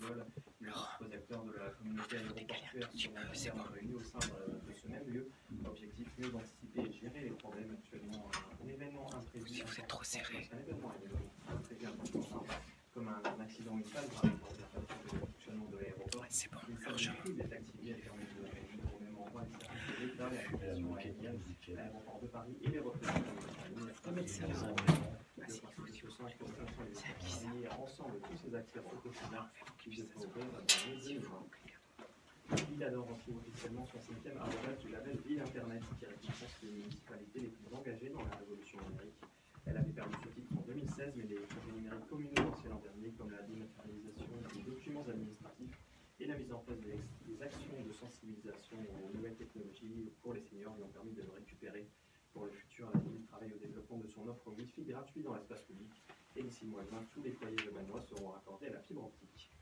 vol. Les principaux acteurs de la communauté aéroportuaire sont réunis au sein de ce même lieu. L'objectif, mieux d'anticiper et gérer les problèmes actuellement. Un événement imprévu. Si vous êtes trop serré. Un événement imprévu important, comme un accident vital par rapport à le fonctionnement de l'aéroport. C'est bon, largement. Les taxis permettent de réunir au même endroit les services de l'État, l'aviation aérienne, l'aéroport de Paris et les représentants de famille. Ensemble, tous ces acteurs au quotidien qui se développent dans les îles. L'île adore retrouve officiellement son 5e abrégage du label Ville Internet, qui récompense les municipalités les plus engagées dans la révolution numérique. Elle avait perdu ce titre en 2016, mais les projets numériques communaux lancés l'an dernier, comme la dématérialisation des documents administratifs et la mise en place des actions de sensibilisation aux nouvelles technologies pour les seniors, lui ont permis de le récupérer pour le futur. La ville travaille au développement de son offre Wi-Fi gratuit dans l'espace public. Et d'ici le mois de juin, tous les foyers de Manois seront raccordés à la fibre optique.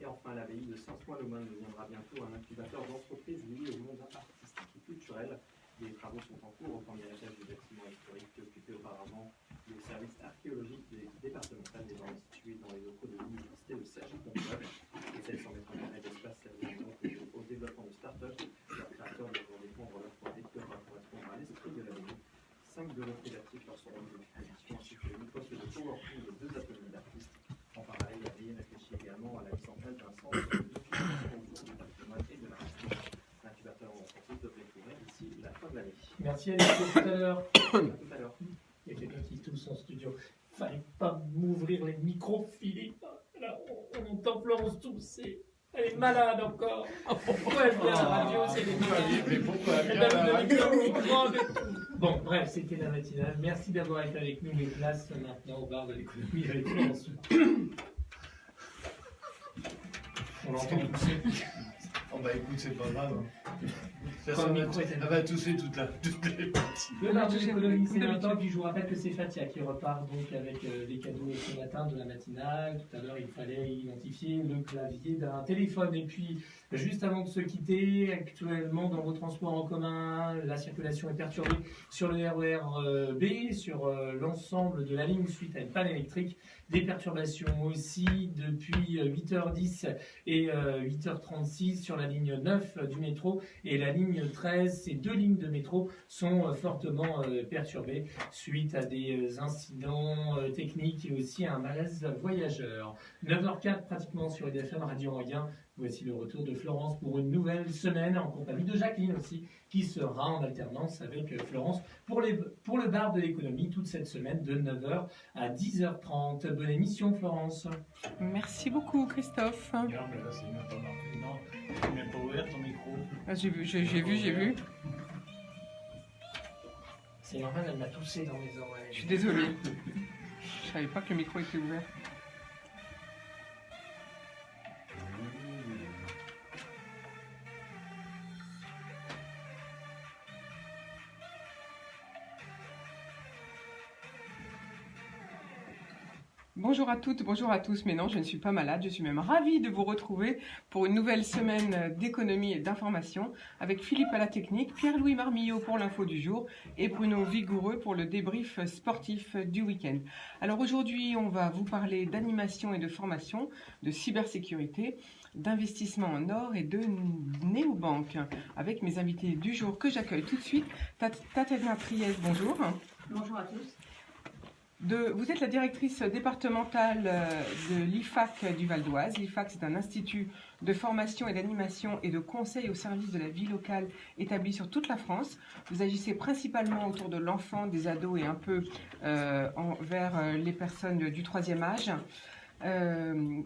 Et enfin, l'abbaye de Saint-Ouen-l'Aumône deviendra bientôt un incubateur d'entreprises liées au monde artistique et culturel. Les travaux sont en cours au premier étage du bâtiment historique qui occupait auparavant le service archéologique départemental des Landes, situé dans les locaux de l'université de Cergy-Pontoise. Et celles sans mettre en place d'espace serviront au développement de start-up. Leurs créateurs devront défendre leur projet qui devra correspondre à l'esprit de l'abbaye. 5 bureaux privatifs leur seront dédiés, ainsi que 8 postes de coworking et 2 ateliers d'artistes. En parallèle, l'abbaye réfléchit également à la mise en place d'un centre de documentation autour du patrimoine et de l'artistique. L'incubateur en entreprise devrait s'ouvrir d'ici la fin de l'année. Merci Alex, à tout à l'heure. À tout à l'heure. Il y a quelqu'un qui tousse en studio. Fallait pas m'ouvrir les micros, Philippe. Là, on entend Florence tousser. Elle est malade encore. Pourquoi elle vient à la radio? C'est les Mais pourquoi elle a le micro et tout. Bon, bref, c'était la matinale. Merci d'avoir été avec nous. Les places maintenant au bar de l'économie avec Florence. On l'entend tousser. Oh bah écoute, c'est pas grave. Quand le micro est Elle va tousser toutes les parties. Le bar de l'économie, c'est maintenant. Puis je vous rappelle que c'est Fatia qui repart donc avec des cadeaux ce matin de la matinale. Tout à l'heure, il fallait identifier le clavier d'un téléphone. Et puis, juste avant de se quitter, actuellement dans vos transports en commun, la circulation est perturbée sur le RER B, sur l'ensemble de la ligne suite à une panne électrique. Des perturbations aussi depuis 8h10 et 8h36 sur la ligne 9 du métro et la ligne 13. Ces 2 lignes de métro sont fortement perturbées suite à des incidents techniques et aussi à un malaise voyageur. 9h04 pratiquement sur EDFM Radio Moyen. Voici le retour de Florence pour une nouvelle semaine en compagnie de Jacqueline aussi, qui sera en alternance avec Florence pour le bar de l'économie toute cette semaine de 9h à 10h30. Bonne émission Florence. Merci beaucoup Christophe. Regarde, mais là, c'est même pas marqué. Non, c'est même pas ouvert ton micro. Ah, j'ai vu. C'est normal, elle m'a toussé dans mes oreilles. Je suis désolée. Je savais pas que le micro était ouvert. Bonjour à toutes, bonjour à tous, mais non, je ne suis pas malade, je suis même ravie de vous retrouver pour une nouvelle semaine d'économie et d'information avec Philippe à la technique, Pierre-Louis Marmillot pour l'info du jour et Bruno Vigoureux pour le débrief sportif du week-end. Alors aujourd'hui, on va vous parler d'animation et de formation, de cybersécurité, d'investissement en or et de néobanque avec mes invités du jour que j'accueille tout de suite. Tatiana Triès, bonjour. Bonjour à tous. Vous êtes la directrice départementale de l'IFAC du Val d'Oise. L'IFAC, c'est un institut de formation et d'animation et de conseil au service de la vie locale établi sur toute la France. Vous agissez principalement autour de l'enfant, des ados et un peu vers les personnes du 3e âge.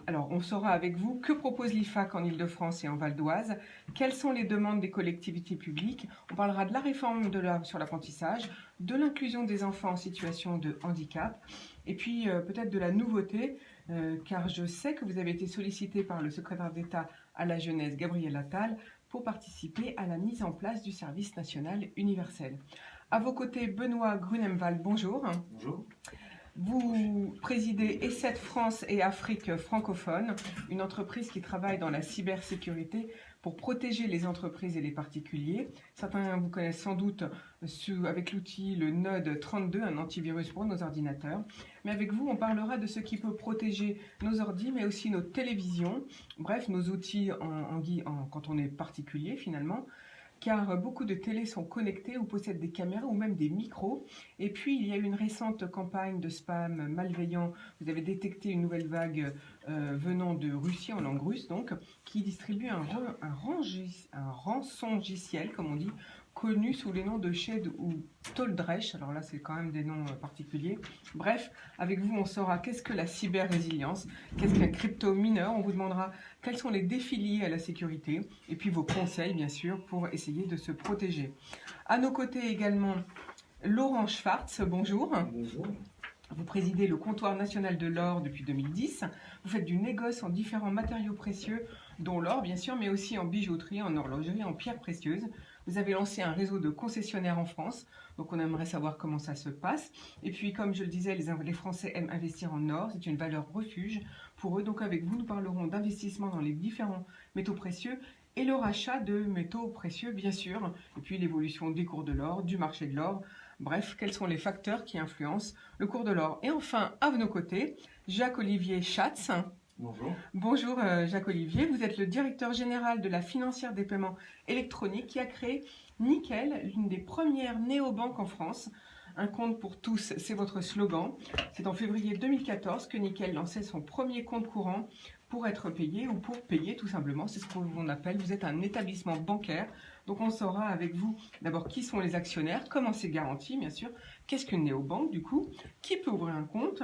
Alors, on saura avec vous que propose l'IFAC en Ile-de-France et en Val d'Oise, quelles sont les demandes des collectivités publiques. On parlera de la réforme sur l'apprentissage, de l'inclusion des enfants en situation de handicap, et puis peut-être de la nouveauté, car je sais que vous avez été sollicité par le secrétaire d'État à la jeunesse, Gabriel Attal, pour participer à la mise en place du service national universel. À vos côtés, Benoît Grunemwald, bonjour. Bonjour. Vous présidez ESET France et Afrique francophone, une entreprise qui travaille dans la cybersécurité pour protéger les entreprises et les particuliers. Certains vous connaissent sans doute avec l'outil le Node 32, un antivirus pour nos ordinateurs. Mais avec vous, on parlera de ce qui peut protéger nos ordis, mais aussi nos télévisions, bref, nos outils quand on est particulier finalement. Car beaucoup de télés sont connectées ou possèdent des caméras ou même des micros. Et puis, il y a eu une récente campagne de spam malveillant. Vous avez détecté une nouvelle vague venant de Russie, en langue russe donc, qui distribue un rançongiciel, comme on dit, connu sous les noms de Shed ou Toldresh. Alors là, c'est quand même des noms particuliers. Bref, avec vous, on saura qu'est-ce que la cyber-résilience, qu'est-ce qu'un crypto-mineur. On vous demandera quels sont les défis liés à la sécurité et puis vos conseils, bien sûr, pour essayer de se protéger. À nos côtés également, Laurent Schwartz. Bonjour. Bonjour. Vous présidez le comptoir national de l'or depuis 2010. Vous faites du négoce en différents matériaux précieux, dont l'or, bien sûr, mais aussi en bijouterie, en horlogerie, en pierres précieuses. Vous avez lancé un réseau de concessionnaires en France, donc on aimerait savoir comment ça se passe. Et puis, comme je le disais, les Français aiment investir en or, c'est une valeur refuge pour eux. Donc avec vous, nous parlerons d'investissement dans les différents métaux précieux et le rachat de métaux précieux, bien sûr. Et puis l'évolution des cours de l'or, du marché de l'or. Bref, quels sont les facteurs qui influencent le cours de l'or. Et enfin, à nos côtés, Jacques-Olivier Schatz. Bonjour. Bonjour Jacques-Olivier, vous êtes le directeur général de la financière des paiements électroniques qui a créé Nickel, l'une des premières néobanques en France. Un compte pour tous, c'est votre slogan. C'est en février 2014 que Nickel lançait son premier compte courant pour être payé ou pour payer tout simplement. C'est ce qu'on appelle, vous êtes un établissement bancaire. Donc on saura avec vous d'abord qui sont les actionnaires, comment c'est garanti bien sûr, qu'est-ce qu'une néobanque du coup, qui peut ouvrir un compte,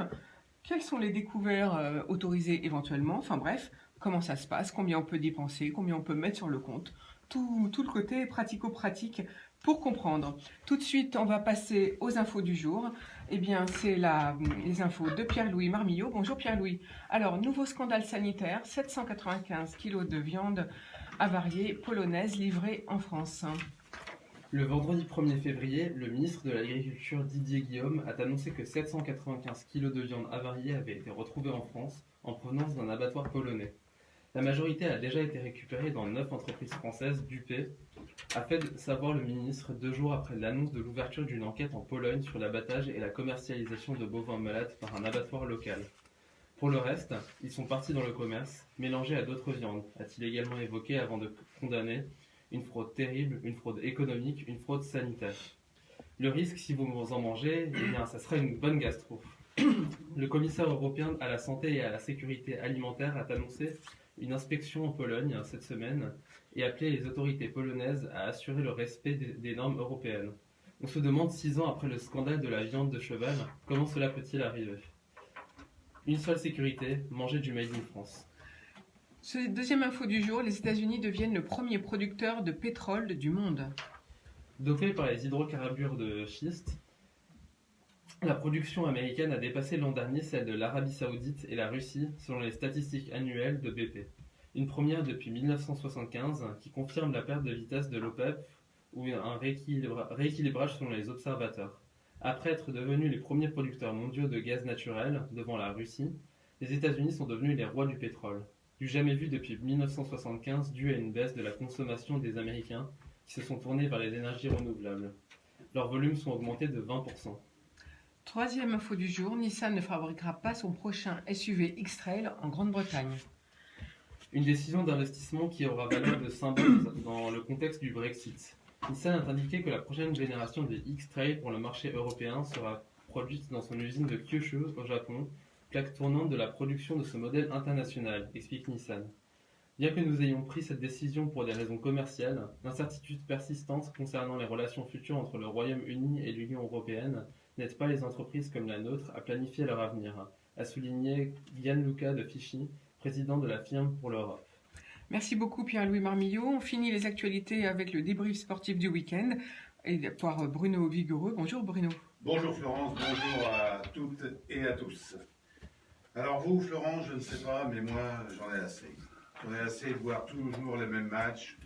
quels sont les découverts autorisés éventuellement, enfin bref, comment ça se passe, combien on peut dépenser, combien on peut mettre sur le compte, tout le côté pratico-pratique pour comprendre. Tout de suite, on va passer aux infos du jour. Eh bien, c'est les infos de Pierre-Louis Marmillot. Bonjour Pierre-Louis. Alors, nouveau scandale sanitaire, 795 kilos de viande avariée polonaise livrée en France. Le vendredi 1er février, le ministre de l'Agriculture Didier Guillaume a annoncé que 795 kg de viande avariée avaient été retrouvés en France en provenance d'un abattoir polonais. La majorité a déjà été récupérée dans 9 entreprises françaises dupées, a fait savoir le ministre 2 jours après l'annonce de l'ouverture d'une enquête en Pologne sur l'abattage et la commercialisation de bovins malades par un abattoir local. Pour le reste, ils sont partis dans le commerce, mélangés à d'autres viandes, a-t-il également évoqué avant de condamner une fraude terrible, une fraude économique, une fraude sanitaire. Le risque, si vous en mangez, eh bien, ça serait une bonne gastro. Le commissaire européen à la santé et à la sécurité alimentaire a annoncé une inspection en Pologne cette semaine et appelé les autorités polonaises à assurer le respect des normes européennes. On se demande 6 ans après le scandale de la viande de cheval, comment cela peut-il arriver ? Une seule sécurité, manger du Made in France. Deuxième info du jour, les États-Unis deviennent le premier producteur de pétrole du monde. Dopé par les hydrocarbures de schiste, la production américaine a dépassé l'an dernier celle de l'Arabie Saoudite et la Russie selon les statistiques annuelles de BP. Une première depuis 1975 qui confirme la perte de vitesse de l'OPEP ou un rééquilibrage selon les observateurs. Après être devenus les premiers producteurs mondiaux de gaz naturel devant la Russie, les États-Unis sont devenus les rois du pétrole. Du jamais vu depuis 1975 dû à une baisse de la consommation des Américains qui se sont tournés vers les énergies renouvelables. Leurs volumes sont augmentés de 20%. Troisième info du jour, Nissan ne fabriquera pas son prochain SUV X-Trail en Grande-Bretagne. Une décision d'investissement qui aura valeur de symbole dans le contexte du Brexit. Nissan a indiqué que la prochaine génération des X-Trail pour le marché européen sera produite dans son usine de Kyushu au Japon, plaque tournante de la production de ce modèle international, explique Nissan. Bien que nous ayons pris cette décision pour des raisons commerciales, l'incertitude persistante concernant les relations futures entre le Royaume-Uni et l'Union européenne n'aide pas les entreprises comme la nôtre à planifier leur avenir, a souligné Gianluca De Fichi, président de la firme pour l'Europe. Merci beaucoup Pierre-Louis Marmillot. On finit les actualités avec le débrief sportif du week-end et par Bruno Vigoureux. Bonjour Bruno. Bonjour Florence, bonjour à toutes et à tous. Alors vous, Florence, je ne sais pas, mais moi, j'en ai assez. J'en ai assez de voir toujours les mêmes matchs,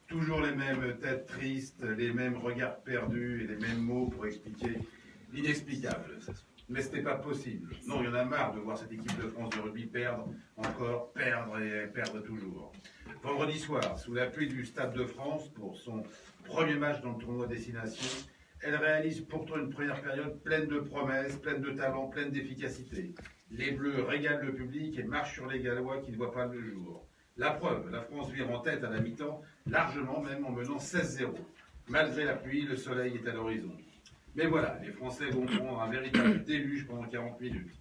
toujours les mêmes têtes tristes, les mêmes regards perdus et les mêmes mots pour expliquer l'inexplicable. Mais ce n'est pas possible. Non, il y en a marre de voir cette équipe de France de rugby perdre, encore perdre et perdre toujours. Vendredi soir, sous la pluie du Stade de France, pour son premier match dans le tournoi Destination, elle réalise pourtant une première période pleine de promesses, pleine de talent, pleine d'efficacité. Les Bleus régalent le public et marchent sur les Gallois qui ne voient pas le jour. La preuve, la France vire en tête à la mi-temps, largement même en menant 16-0. Malgré la pluie, le soleil est à l'horizon. Mais voilà, les Français vont prendre un véritable déluge pendant 40 minutes.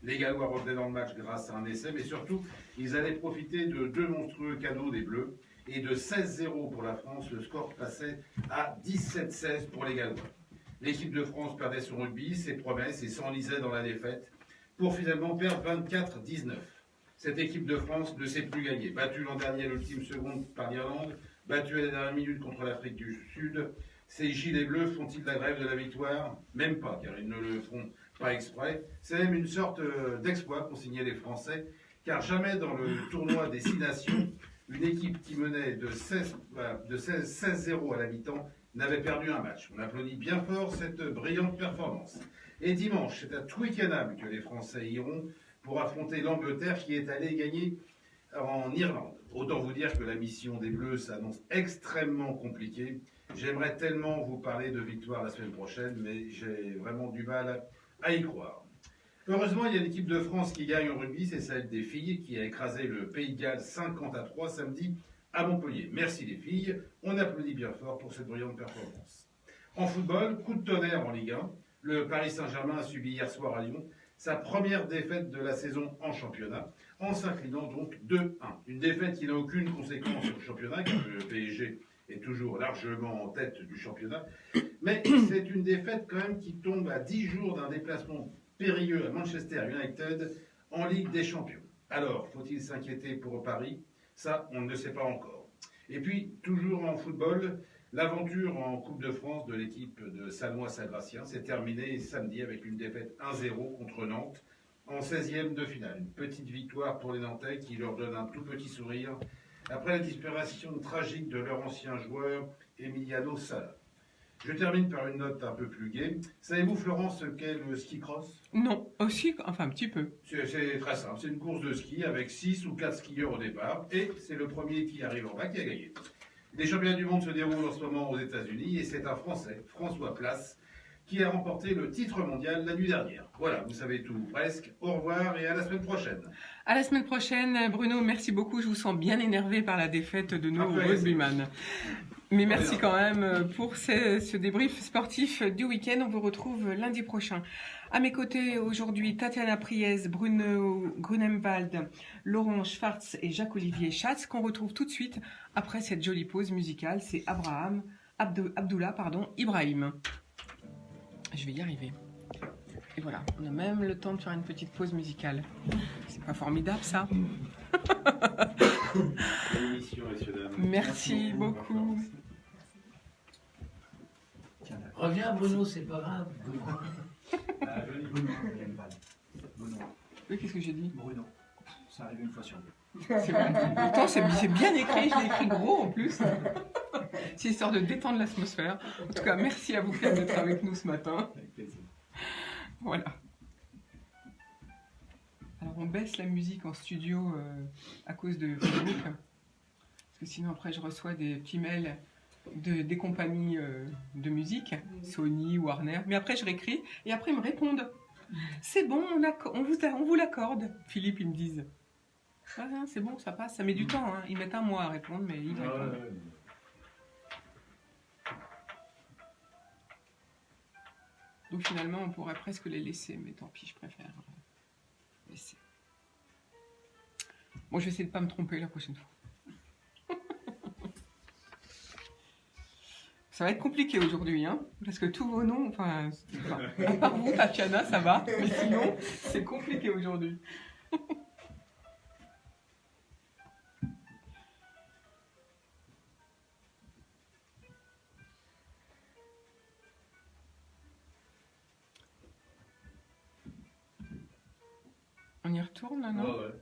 Les Gallois revenaient dans le match grâce à un essai, mais surtout, ils allaient profiter de 2 monstrueux cadeaux des Bleus. Et de 16-0 pour la France, le score passait à 17-16 pour les Gallois. L'équipe de France perdait son rugby, ses promesses et s'enlisait dans la défaite, pour finalement perdre 24-19. Cette équipe de France ne sait plus gagner. Battue l'an dernier à l'ultime seconde par l'Irlande, battue à la dernière minute contre l'Afrique du Sud, ces gilets bleus font-ils la grève de la victoire? Même pas, car ils ne le font pas exprès. C'est même une sorte d'exploit qu'ont signé les Français, car jamais dans le tournoi des 6 nations, une équipe qui menait de 16-0 à la mi-temps n'avait perdu un match. On applaudit bien fort cette brillante performance. Et dimanche, c'est à Twickenham que les Français iront pour affronter l'Angleterre qui est allée gagner en Irlande. Autant vous dire que la mission des Bleus s'annonce extrêmement compliquée. J'aimerais tellement vous parler de victoire la semaine prochaine, mais j'ai vraiment du mal à y croire. Heureusement, il y a l'équipe de France qui gagne au rugby, c'est celle des filles qui a écrasé le Pays de Galles 50-3 samedi à Montpellier. Merci les filles, on applaudit bien fort pour cette brillante performance. En football, coup de tonnerre en Ligue 1. Le Paris Saint-Germain a subi hier soir à Lyon sa première défaite de la saison en championnat, en s'inclinant donc 2-1. Une défaite qui n'a aucune conséquence sur le championnat, car le PSG est toujours largement en tête du championnat. Mais c'est une défaite quand même qui tombe à 10 jours d'un déplacement périlleux à Manchester United en Ligue des Champions. Alors, faut-il s'inquiéter pour Paris? Ça, on ne le sait pas encore. Et puis, toujours en football, l'aventure en Coupe de France de l'équipe de Salnois-Sagracien s'est terminée samedi avec une défaite 1-0 contre Nantes en 16e de finale. Une petite victoire pour les Nantais qui leur donne un tout petit sourire après la disparition tragique de leur ancien joueur Emiliano Sala. Je termine par une note un peu plus gaie. Savez-vous, Florence, ce qu'est le ski cross? Non, aussi, enfin un petit peu. C'est très simple. C'est une course de ski avec 6 ou 4 skieurs au départ. Et c'est le premier qui arrive en bas qui a gagné. Les championnats du monde se déroulent en ce moment aux États-Unis et c'est un Français, François Place, qui a remporté le titre mondial la nuit dernière. Voilà, vous savez tout presque. Au revoir et à la semaine prochaine. À la semaine prochaine, Bruno, merci beaucoup. Je vous sens bien énervé par la défaite de nos rugbyman. Mais merci quand même pour ce débrief sportif du week-end. On vous retrouve lundi prochain. À mes côtés aujourd'hui, Tatiana Priez, Bruno Grunemwald, Laurent Schwartz et Jacques-Olivier Schatz, qu'on retrouve tout de suite après cette jolie pause musicale. C'est Abdullah, Ibrahim. Je vais y arriver. Et voilà, on a même le temps de faire une petite pause musicale. C'est pas formidable ça? Merci beaucoup. Reviens Bruno, c'est pas grave. Oui, qu'est-ce que j'ai dit? Bruno, ça arrive une fois sur deux. C'est vrai. Pourtant, c'est bien écrit, je l'ai écrit gros en plus. C'est histoire de détendre l'atmosphère. En tout cas, merci à vous d'être avec nous ce matin. Avec plaisir. Voilà. Alors, on baisse la musique en studio à cause de Facebook. Parce que sinon, après, je reçois des petits mails des compagnies de musique, Sony, Warner. Mais après, je réécris et après, ils me répondent. C'est bon, on vous l'accorde. Philippe, ils me disent. Ah, c'est bon, ça passe. Ça met du temps. Hein. Ils mettent un mois à répondre, mais ils répondent. Donc finalement, on pourrait presque les laisser, mais tant pis, je préfère laisser. Bon, je vais essayer de ne pas me tromper la prochaine fois. Ça va être compliqué aujourd'hui, hein, parce que tous vos noms, enfin, à part vous, Tatiana, ça va, mais sinon, c'est compliqué aujourd'hui. On y retourne, là, non? Ouais.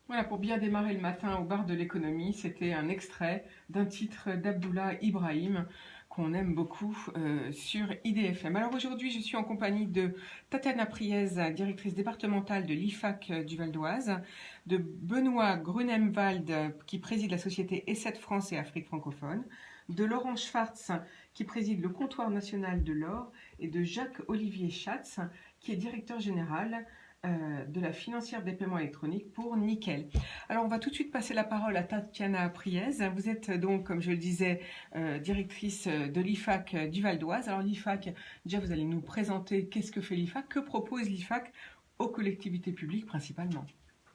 Voilà, pour bien démarrer le matin au bar de l'économie, c'était un extrait d'un titre d'Abdullah Ibrahim qu'on aime beaucoup sur IDFM. Alors aujourd'hui, je suis en compagnie de Tatiana Priez, directrice départementale de l'IFAC du Val d'Oise, de Benoît Grunemwald, qui préside la société E7 France et Afrique francophone, de Laurent Schwartz, qui préside le comptoir national de l'or, et de Jacques-Olivier Schatz, qui est directeur général de la financière des paiements électroniques pour Nickel. Alors on va tout de suite passer la parole à Tatiana Priez. Vous êtes donc, comme je le disais, directrice de l'IFAC du Val d'Oise. Alors l'IFAC, déjà vous allez nous présenter qu'est-ce que fait l'IFAC, que propose l'IFAC aux collectivités publiques principalement.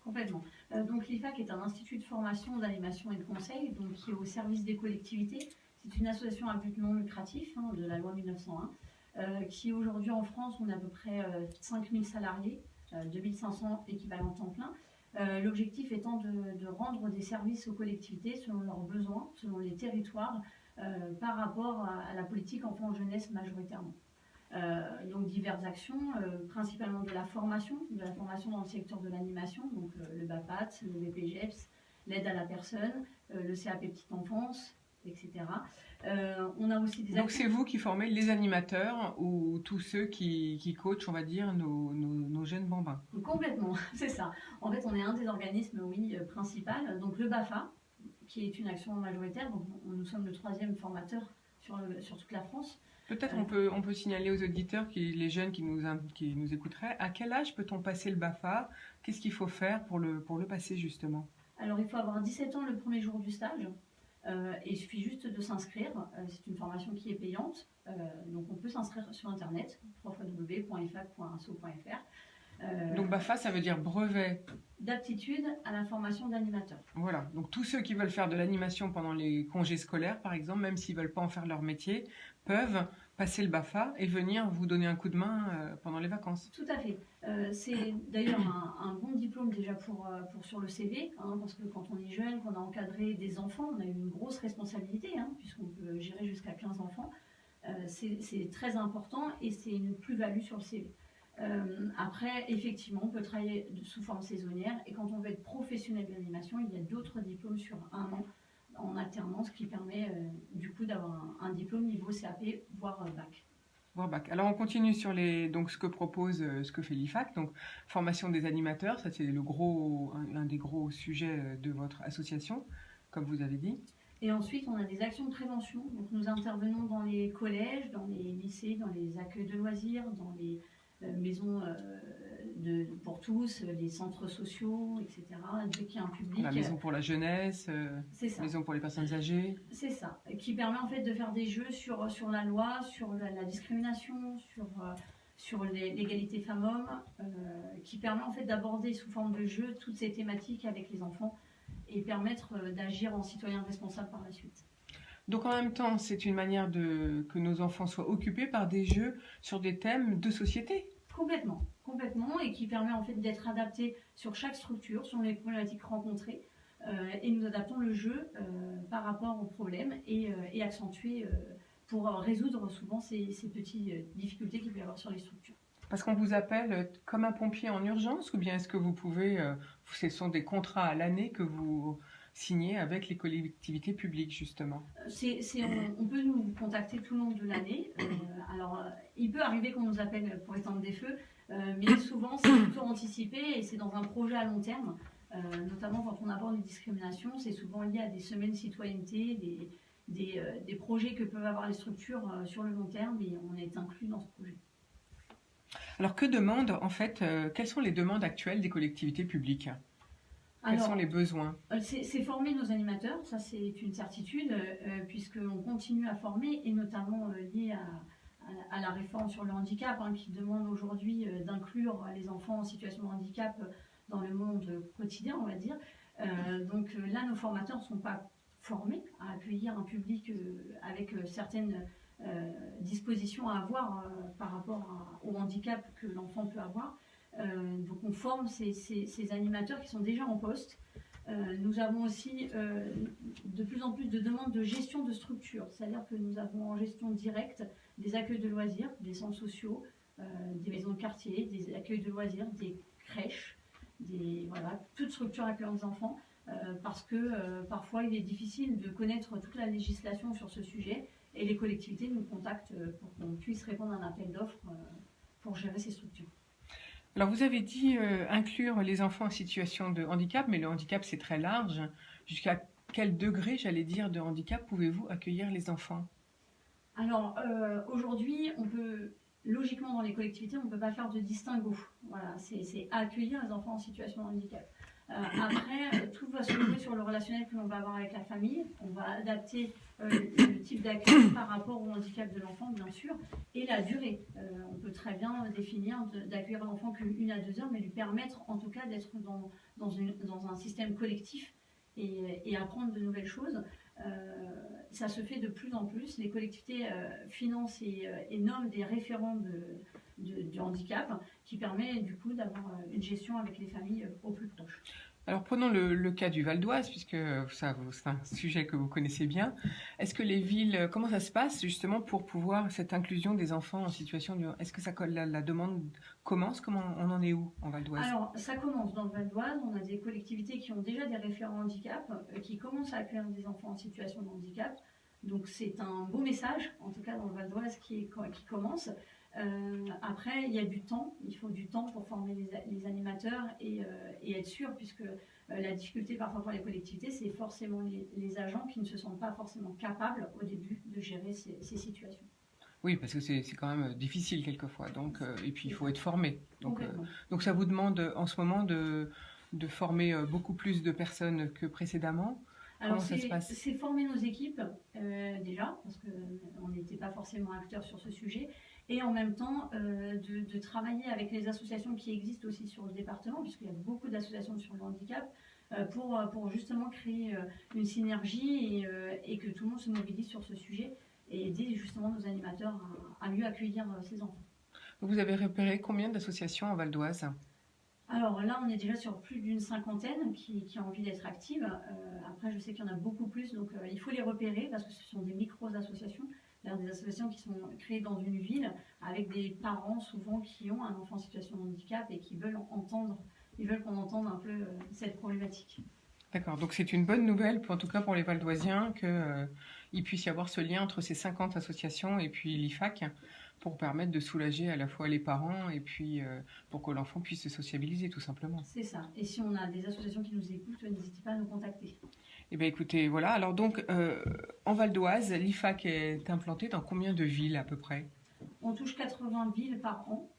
Complètement. Donc l'IFAC est un institut de formation, d'animation et de conseil, donc qui est au service des collectivités. C'est une association à but non lucratif de la loi 1901, qui aujourd'hui en France, on a à peu près 5000 salariés, 2500 équivalents temps plein. L'objectif étant de rendre des services aux collectivités selon leurs besoins, selon les territoires, par rapport à la politique enfant-jeunesse majoritairement. Donc diverses actions, principalement de la formation dans le secteur de l'animation, donc le BAPAT, le BPGEPS, l'aide à la personne, le CAP petite enfance, etc. On a aussi des Donc c'est vous qui formez les animateurs ou tous ceux qui coachent, on va dire, nos jeunes bambins. Complètement, c'est ça. En fait, on est un des organismes, principal. Donc le BAFA, qui est une action majoritaire. Donc nous sommes le 3e formateur sur toute la France. Peut-être on peut signaler aux auditeurs, les jeunes qui nous écouteraient, à quel âge peut-on passer le BAFA? Qu'est-ce qu'il faut faire pour le passer justement? Alors il faut avoir 17 ans le premier jour du stage. Et il suffit juste de s'inscrire. C'est une formation qui est payante. Donc on peut s'inscrire sur internet, www.ifac.asso.fr. Donc BAFA, ça veut dire brevet d'aptitude à la formation d'animateur. Voilà, donc tous ceux qui veulent faire de l'animation pendant les congés scolaires, par exemple, même s'ils ne veulent pas en faire leur métier, peuvent passer le BAFA et venir vous donner un coup de main pendant les vacances. Tout à fait. C'est d'ailleurs un bon diplôme déjà pour sur le CV, parce que quand on est jeune, qu'on a encadré des enfants, on a une grosse responsabilité, puisqu'on peut gérer jusqu'à 15 enfants. C'est très important et c'est une plus-value sur le CV. Après, effectivement, on peut travailler sous forme saisonnière et quand on veut être professionnel de l'animation, il y a d'autres diplômes sur 1 an en alternance qui permet du coup d'avoir un diplôme niveau CAP, voire bac. Alors on continue sur ce que propose, ce que fait l'IFAC, donc formation des animateurs, ça c'est un des gros sujets de votre association, comme vous avez dit. Et ensuite, on a des actions de prévention. Donc, nous intervenons dans les collèges, dans les lycées, dans les accueils de loisirs, dans les maisons pour tous, les centres sociaux, etc. Dès qu'il y a un public. La maison pour la jeunesse, maison pour les personnes âgées. C'est ça, qui permet en fait de faire des jeux sur la loi, sur la discrimination, sur l'égalité femmes-hommes, qui permet en fait d'aborder sous forme de jeu toutes ces thématiques avec les enfants et permettre d'agir en citoyen responsable par la suite. Donc en même temps, c'est une manière que nos enfants soient occupés par des jeux sur des thèmes de société. Complètement, et qui permet en fait d'être adapté sur chaque structure, sur les problématiques rencontrées, et nous adaptons le jeu par rapport aux problèmes et accentuer pour résoudre souvent ces petites difficultés qu'il peut y avoir sur les structures. Parce qu'on vous appelle comme un pompier en urgence, ou bien est-ce que vous pouvez, ce sont des contrats à l'année que vous signez avec les collectivités publiques justement? On peut nous contacter tout le long de l'année. Alors, il peut arriver qu'on nous appelle pour éteindre des feux, mais souvent c'est plutôt anticipé et c'est dans un projet à long terme. Notamment quand on aborde les discriminations, c'est souvent lié à des semaines de citoyenneté, des projets que peuvent avoir les structures sur le long terme et on est inclus dans ce projet. Alors que demandent en fait, quelles sont les demandes actuelles des collectivités publiques? Quels sont les besoins? C'est former nos animateurs, ça c'est une certitude, puisqu'on continue à former, et notamment lié à la réforme sur le handicap, qui demande aujourd'hui d'inclure les enfants en situation de handicap dans le monde quotidien, on va dire. Donc là, nos formateurs ne sont pas formés à accueillir un public avec certaines dispositions à avoir par rapport au handicap que l'enfant peut avoir. Donc on forme ces animateurs qui sont déjà en poste. Nous avons aussi de plus en plus de demandes de gestion de structure, c'est-à-dire que nous avons en gestion directe des accueils de loisirs, des centres sociaux, des maisons de quartier, des accueils de loisirs, des crèches, toute structure accueillant des enfants, parce que parfois il est difficile de connaître toute la législation sur ce sujet Et les collectivités nous contactent pour qu'on puisse répondre à un appel d'offres pour gérer ces structures. Alors vous avez dit inclure les enfants en situation de handicap, mais le handicap c'est très large. Jusqu'à quel degré, j'allais dire, de handicap pouvez-vous accueillir les enfants? Alors aujourd'hui, on peut logiquement dans les collectivités, on ne peut pas faire de distinguo. Voilà, c'est accueillir les enfants en situation de handicap. Après, tout va se jouer sur le relationnel que l'on va avoir avec la famille. On va adapter le type d'accueil par rapport au handicap de l'enfant, bien sûr, et la durée. On peut très bien définir d'accueillir l'enfant qu'1 à 2 heures, mais lui permettre en tout cas d'être dans un système collectif et apprendre de nouvelles choses. Ça se fait de plus en plus. Les collectivités financent et nomment des référents du handicap qui permet du coup d'avoir une gestion avec les familles au plus proche. Alors prenons le cas du Val d'Oise, puisque c'est un sujet que vous connaissez bien. Est-ce que les villes, comment ça se passe justement pour pouvoir cette inclusion des enfants en situation de... Est-ce que la demande commence? Comment on en est où en Val d'Oise? Alors ça commence dans le Val d'Oise. On a des collectivités qui ont déjà des référents handicap, qui commencent à accueillir des enfants en situation de handicap. Donc c'est un beau message, en tout cas dans le Val d'Oise, qui commence. Après, il y a du temps, il faut du temps pour former les animateurs et être sûr, puisque la difficulté parfois pour les collectivités, c'est forcément les agents qui ne se sentent pas forcément capables au début de gérer ces situations. Oui, parce que c'est quand même difficile quelquefois, donc, et puis il faut être formé. Donc ça vous demande en ce moment de former beaucoup plus de personnes que précédemment. Alors Comment ça se passe? c'est former nos équipes déjà, parce qu'on n'était pas forcément acteurs sur ce sujet, et en même temps de travailler avec les associations qui existent aussi sur le département, puisqu'il y a beaucoup d'associations sur le handicap, pour justement créer une synergie et que tout le monde se mobilise sur ce sujet et aider justement nos animateurs à mieux accueillir ces enfants. Vous avez repéré combien d'associations en Val d'Oise? Alors là, on est déjà sur plus d'une 50aine qui ont envie d'être actives. Après, je sais qu'il y en a beaucoup plus, donc il faut les repérer parce que ce sont des micro-associations, des associations qui sont créées dans une ville avec des parents souvent qui ont un enfant en situation de handicap et qui veulent qu'on entende un peu cette problématique. D'accord, donc c'est une bonne nouvelle, en tout cas pour les Valdoisiens, qu'il puisse y avoir ce lien entre ces 50 associations et puis l'IFAC pour permettre de soulager à la fois les parents et puis pour que l'enfant puisse se sociabiliser tout simplement. C'est ça, et si on a des associations qui nous écoutent, n'hésitez pas à nous contacter. Eh bien écoutez, voilà, alors donc en Val d'Oise, l'IFAC est implanté dans combien de villes à peu près? On touche 80 villes par an.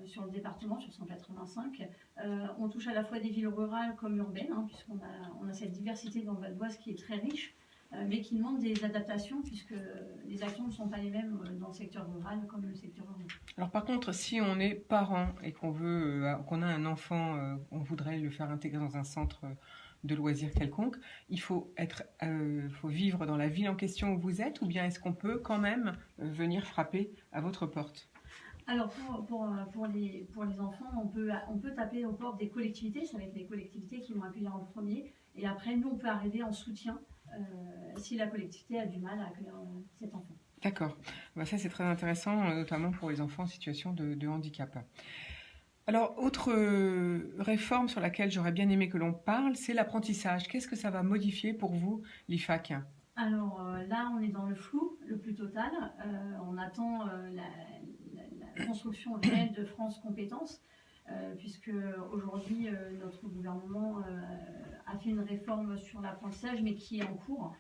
Sur le département, sur 185. On touche à la fois des villes rurales comme urbaines, puisqu'on a cette diversité dans le Val d'Oise qui est très riche, mais qui demande des adaptations, puisque les actions ne sont pas les mêmes dans le secteur rural comme le secteur urbain. Alors par contre, si on est parent et qu'on a un enfant, on voudrait le faire intégrer dans un centre de loisirs quelconque, il faut vivre dans la ville en question où vous êtes, ou bien est-ce qu'on peut quand même venir frapper à votre porte? Alors pour les enfants, on peut taper aux portes des collectivités, ça va être les collectivités qui vont accueillir en premier, et après nous on peut arriver en soutien si la collectivité a du mal à accueillir cet enfant. D'accord, ça c'est très intéressant, notamment pour les enfants en situation de handicap. Alors, autre réforme sur laquelle j'aurais bien aimé que l'on parle, c'est l'apprentissage. Qu'est-ce que ça va modifier pour vous, l'IFAC? Alors là, on est dans le flou le plus total. On attend la construction réelle de France Compétences, puisque aujourd'hui, notre gouvernement a fait une réforme sur l'apprentissage, mais qui est en cours,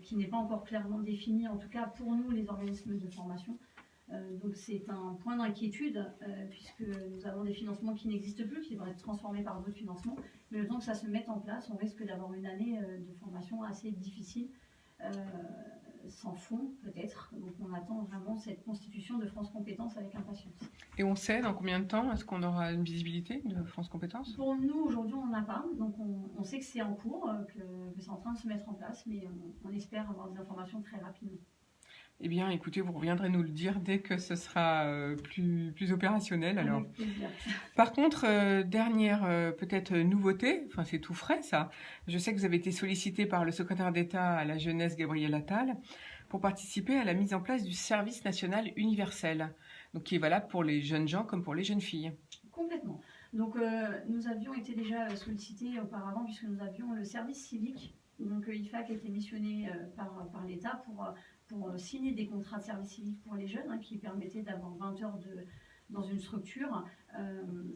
qui n'est pas encore clairement définie, en tout cas pour nous, les organismes de formation. Donc c'est un point d'inquiétude, puisque nous avons des financements qui n'existent plus, qui devraient être transformés par d'autres financements, mais le temps que ça se mette en place, on risque d'avoir une année de formation assez difficile, sans fond peut-être. Donc on attend vraiment cette constitution de France Compétences avec impatience. Et on sait dans combien de temps est-ce qu'on aura une visibilité de France Compétences? Pour nous aujourd'hui on n'en a pas, donc on sait que c'est en cours, que c'est en train de se mettre en place, mais on espère avoir des informations très rapidement. Eh bien, écoutez, vous reviendrez nous le dire dès que ce sera plus opérationnel. Alors. Avec plaisir. Par contre, dernière peut-être nouveauté, enfin c'est tout frais ça. Je sais que vous avez été sollicité par le secrétaire d'État à la jeunesse, Gabriel Attal, pour participer à la mise en place du service national universel, donc qui est valable pour les jeunes gens comme pour les jeunes filles. Complètement. Donc nous avions été déjà sollicités auparavant puisque nous avions le service civique. Donc l'IFAC a été missionné par l'État pour signer des contrats de service civique pour les jeunes, qui permettaient d'avoir 20 heures dans une structure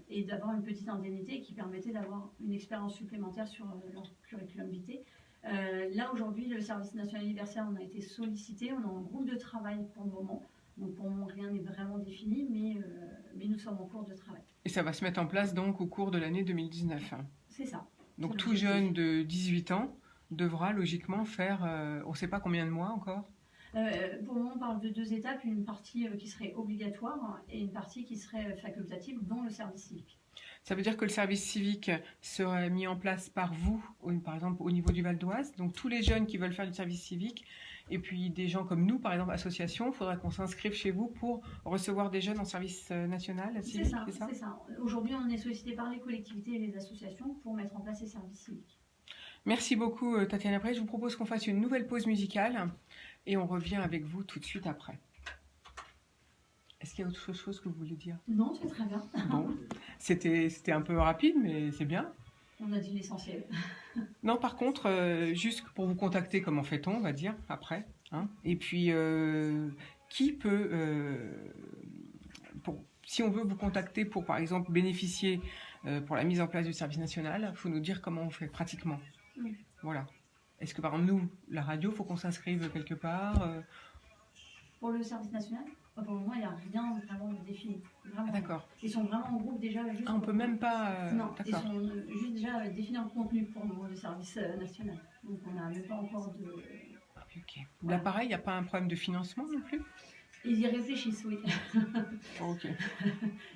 et d'avoir une petite indemnité qui permettait d'avoir une expérience supplémentaire sur leur curriculum vitae. Là, aujourd'hui, le service national universel, on a été sollicité, on a un groupe de travail pour le moment. Donc, pour le moment, rien n'est vraiment défini, mais nous sommes en cours de travail. Et ça va se mettre en place donc au cours de l'année 2019. C'est ça. Donc, tout jeune de 18 ans devra logiquement faire, on ne sait pas combien de mois encore. Pour le moment, on parle de 2 étapes, une partie qui serait obligatoire et une partie qui serait facultative, dont le service civique. Ça veut dire que le service civique serait mis en place par vous, par exemple au niveau du Val d'Oise. Donc tous les jeunes qui veulent faire du service civique, et puis des gens comme nous, par exemple association, il faudra qu'on s'inscrive chez vous pour recevoir des jeunes en service national civique, c'est ça. Aujourd'hui, on est sollicité par les collectivités et les associations pour mettre en place ces services civiques. Merci beaucoup Tatiana Priez. Je vous propose qu'on fasse une nouvelle pause musicale et on revient avec vous tout de suite après. Est-ce qu'il y a autre chose que vous voulez dire? Non, c'est très bien. Bon, c'était un peu rapide, mais c'est bien. On a dit l'essentiel. Non, par contre, juste pour vous contacter, comment fait-on, on va dire, après, hein. Et puis, qui peut, si on veut vous contacter pour, par exemple, bénéficier pour la mise en place du service national, il faut nous dire comment on fait pratiquement. Oui. Voilà. Est-ce que, par exemple, nous, la radio, il faut qu'on s'inscrive quelque part Pour le service national, pour le moment, il n'y a rien vraiment de défini. Vraiment. Ah, d'accord. Ils sont vraiment en groupe déjà. Juste Ah, on peut même pas... Non, ils d'accord. sont juste déjà définis en contenu pour le moment du service national. Donc on n'a même pas encore de... Ok. Là, pareil, il n'y a pas un problème de financement non plus? Ils y réfléchissent, oui. Ok.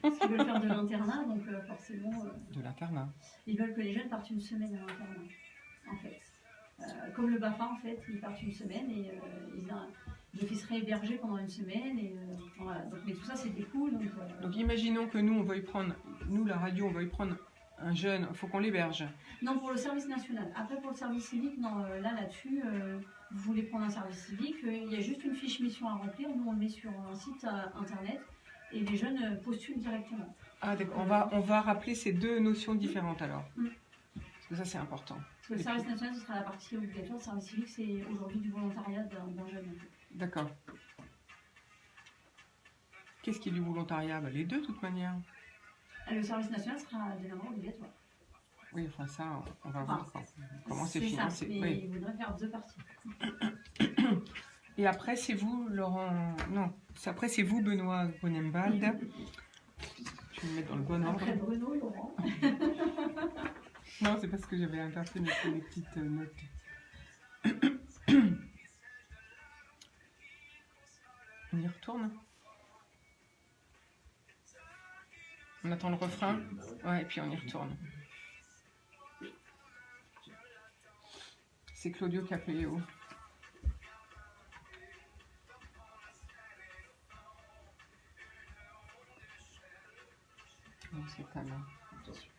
Parce qu'ils veulent faire de l'internat, donc forcément... De l'internat. Ils veulent que les jeunes partent une semaine à l'internat, en fait. Comme le BAFA, en fait, ils partent une semaine et ils seraient hébergés pendant une semaine. Et, voilà. Donc, mais tout ça, c'est des coûts. Donc imaginons que nous, on veuille prendre, nous, la radio, on veuille prendre un jeune, il faut qu'on l'héberge. Non, pour le service national. Après, pour le service civique, non, là-dessus, vous voulez prendre un service civique, il y a juste une fiche mission à remplir. Nous, on le met sur un site internet et les jeunes postulent directement. Ah, d'accord. On va rappeler ces deux notions différentes alors. Parce que ça, c'est important. Parce que le service national, ce sera la partie obligatoire. Le service civique, c'est aujourd'hui du volontariat d'un jeune. D'accord. Qu'est-ce qui est du volontariat? Les deux, de toute manière. Le service national sera désormais obligatoire. Oui, enfin ça, on va voir comment c'est financé. Mais Oui. il voudrait faire 2 parties. Et après, c'est vous, Laurent... Non, après, c'est vous, Benoît Grunenwald. Je vais me mettre dans le bon ordre. Après Bruno, Laurent. Non, c'est parce que j'avais inversé mes petites notes. On y retourne? On attend le refrain? Ouais, et puis on y retourne. C'est Claudio Capeo. Oh, c'est ta main. Attention.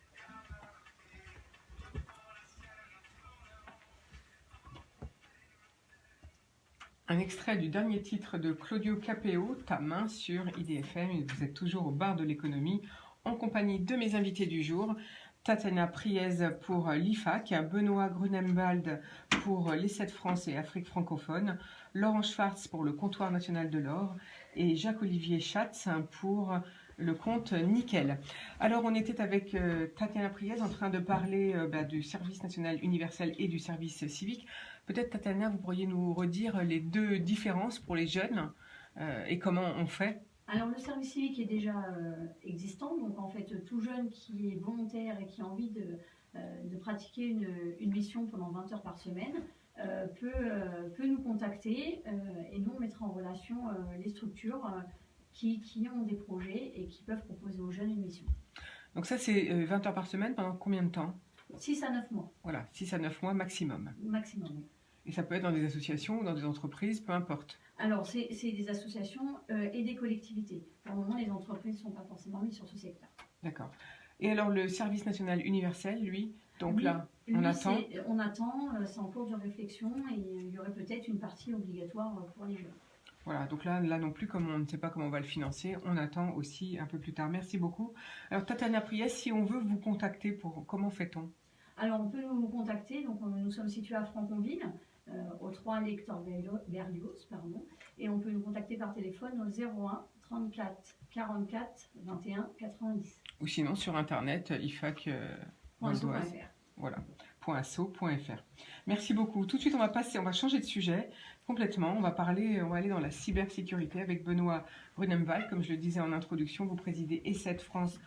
Un extrait du dernier titre de Claudio Capeo, Ta main sur IDFM. Et vous êtes toujours au bar de l'économie en compagnie de mes invités du jour. Tatiana Priez pour l'IFAC, Benoît Grunenwald pour l'Essai de France et Afrique francophone, Laurent Schwartz pour le Comptoir national de l'or et Jacques-Olivier Schatz pour le compte Nickel. Alors on était avec Tatiana Priez en train de parler du service national universel et du service civique. Peut-être Tatiana, vous pourriez nous redire les deux différences pour les jeunes et comment on fait? Alors le service civique est déjà existant, donc en fait tout jeune qui est volontaire et qui a envie de pratiquer une mission pendant 20 heures par semaine peut nous contacter et nous on mettra en relation les structures qui ont des projets et qui peuvent proposer aux jeunes une mission. Donc ça c'est 20 heures par semaine pendant combien de temps? 6 à 9 mois. Voilà, 6 à 9 mois maximum. Maximum, oui. Et ça peut être dans des associations ou dans des entreprises, peu importe. Alors, c'est des associations et des collectivités. Pour le moment, les entreprises ne sont pas forcément mises sur ce secteur. D'accord. Et alors, le service national universel, lui, donc lui, là, on attend. On attend, c'est en cours de réflexion et il y aurait peut-être une partie obligatoire pour les jeunes. Voilà, donc là non plus, comme on ne sait pas comment on va le financer, on attend aussi un peu plus tard. Merci beaucoup. Alors, Tatiana Priez, si on veut vous contacter, comment fait-on? Alors, on peut nous contacter. Donc, nous sommes situés à Franconville. au 3 lecteur Berlioz, et on peut nous contacter par téléphone au 01 34 44 21 90. Ou sinon sur internet, IFAC Valdoise. Voilà, .asso.fr. Merci beaucoup. Tout de suite, on va changer de sujet complètement. On va aller dans la cybersécurité avec Benoît Brunemwald. Comme je le disais en introduction, vous présidez E7 France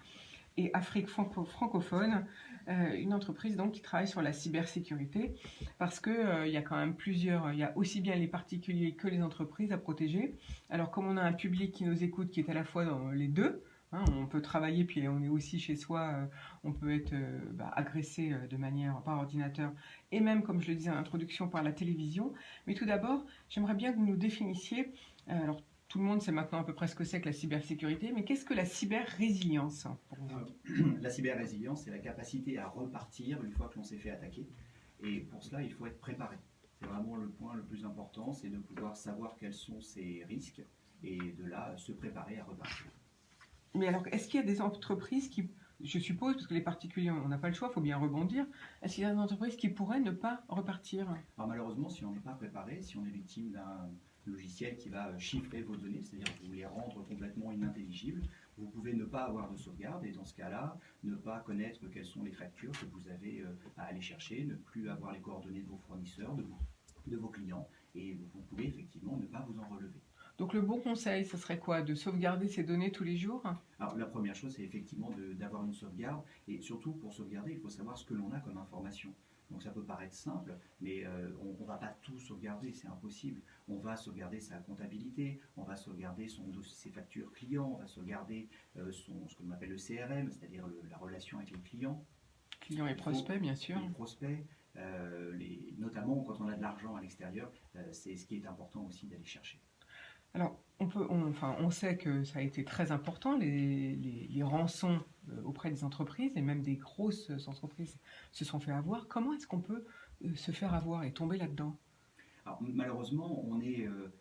et Afrique francophone, une entreprise donc qui travaille sur la cybersécurité, parce que il y a quand même il y a aussi bien les particuliers que les entreprises à protéger. Alors comme on a un public qui nous écoute, qui est à la fois dans les deux, hein, on peut travailler, puis on est aussi chez soi, on peut être agressé de manière par ordinateur, et même, comme je le disais en introduction, par la télévision. Mais tout d'abord, j'aimerais bien que vous nous définissiez, alors tout le monde sait maintenant à peu près ce que c'est que la cybersécurité, mais qu'est-ce que la cyber-résilience pour vous ? La cyber-résilience, c'est la capacité à repartir une fois que l'on s'est fait attaquer. Et pour cela, il faut être préparé. C'est vraiment le point le plus important, c'est de pouvoir savoir quels sont ces risques et de là se préparer à repartir. Mais alors, est-ce qu'il y a des entreprises qui, je suppose, parce que les particuliers, on n'a pas le choix, il faut bien rebondir, est-ce qu'il y a des entreprises qui pourraient ne pas repartir ? Alors malheureusement, si on n'est pas préparé, si on est victime d'un logiciel qui va chiffrer vos données, c'est-à-dire vous les rendre complètement inintelligibles, vous pouvez ne pas avoir de sauvegarde et dans ce cas-là, ne pas connaître quelles sont les factures que vous avez à aller chercher, ne plus avoir les coordonnées de vos fournisseurs, de vos clients, et vous pouvez effectivement ne pas vous en relever. Donc le bon conseil, ce serait quoi ? De sauvegarder ces données tous les jours ? Alors la première chose, c'est effectivement d'avoir une sauvegarde, et surtout pour sauvegarder, il faut savoir ce que l'on a comme information. Donc ça peut paraître simple, mais on ne va pas tout sauvegarder, c'est impossible. On va sauvegarder sa comptabilité, on va sauvegarder ses factures clients, on va sauvegarder ce que l'on appelle le CRM, c'est-à-dire la relation avec les clients. Clients et prospects, bien sûr. Les prospects, notamment quand on a de l'argent à l'extérieur, c'est ce qui est important aussi d'aller chercher. Alors, on sait que ça a été très important, les rançons auprès des entreprises, et même des grosses entreprises se sont fait avoir. Comment est-ce qu'on peut se faire avoir et tomber là-dedans ? Alors, malheureusement,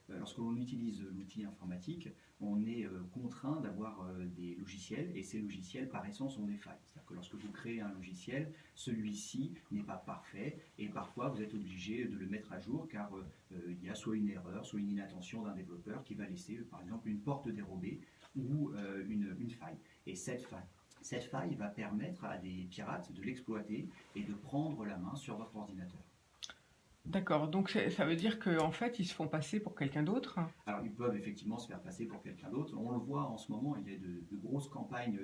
lorsque l'on utilise l'outil informatique, on est contraint d'avoir des logiciels, et ces logiciels, par essence, ont des failles. C'est-à-dire que lorsque vous créez un logiciel, celui-ci n'est pas parfait, et parfois vous êtes obligé de le mettre à jour, car il y a soit une erreur, soit une inattention d'un développeur qui va laisser, par exemple, une porte dérobée ou une faille. Et cette faille va permettre à des pirates de l'exploiter et de prendre la main sur votre ordinateur. D'accord, donc ça veut dire qu'en fait, ils se font passer pour quelqu'un d'autre ? Alors, ils peuvent effectivement se faire passer pour quelqu'un d'autre. On le voit en ce moment, il y a de grosses campagnes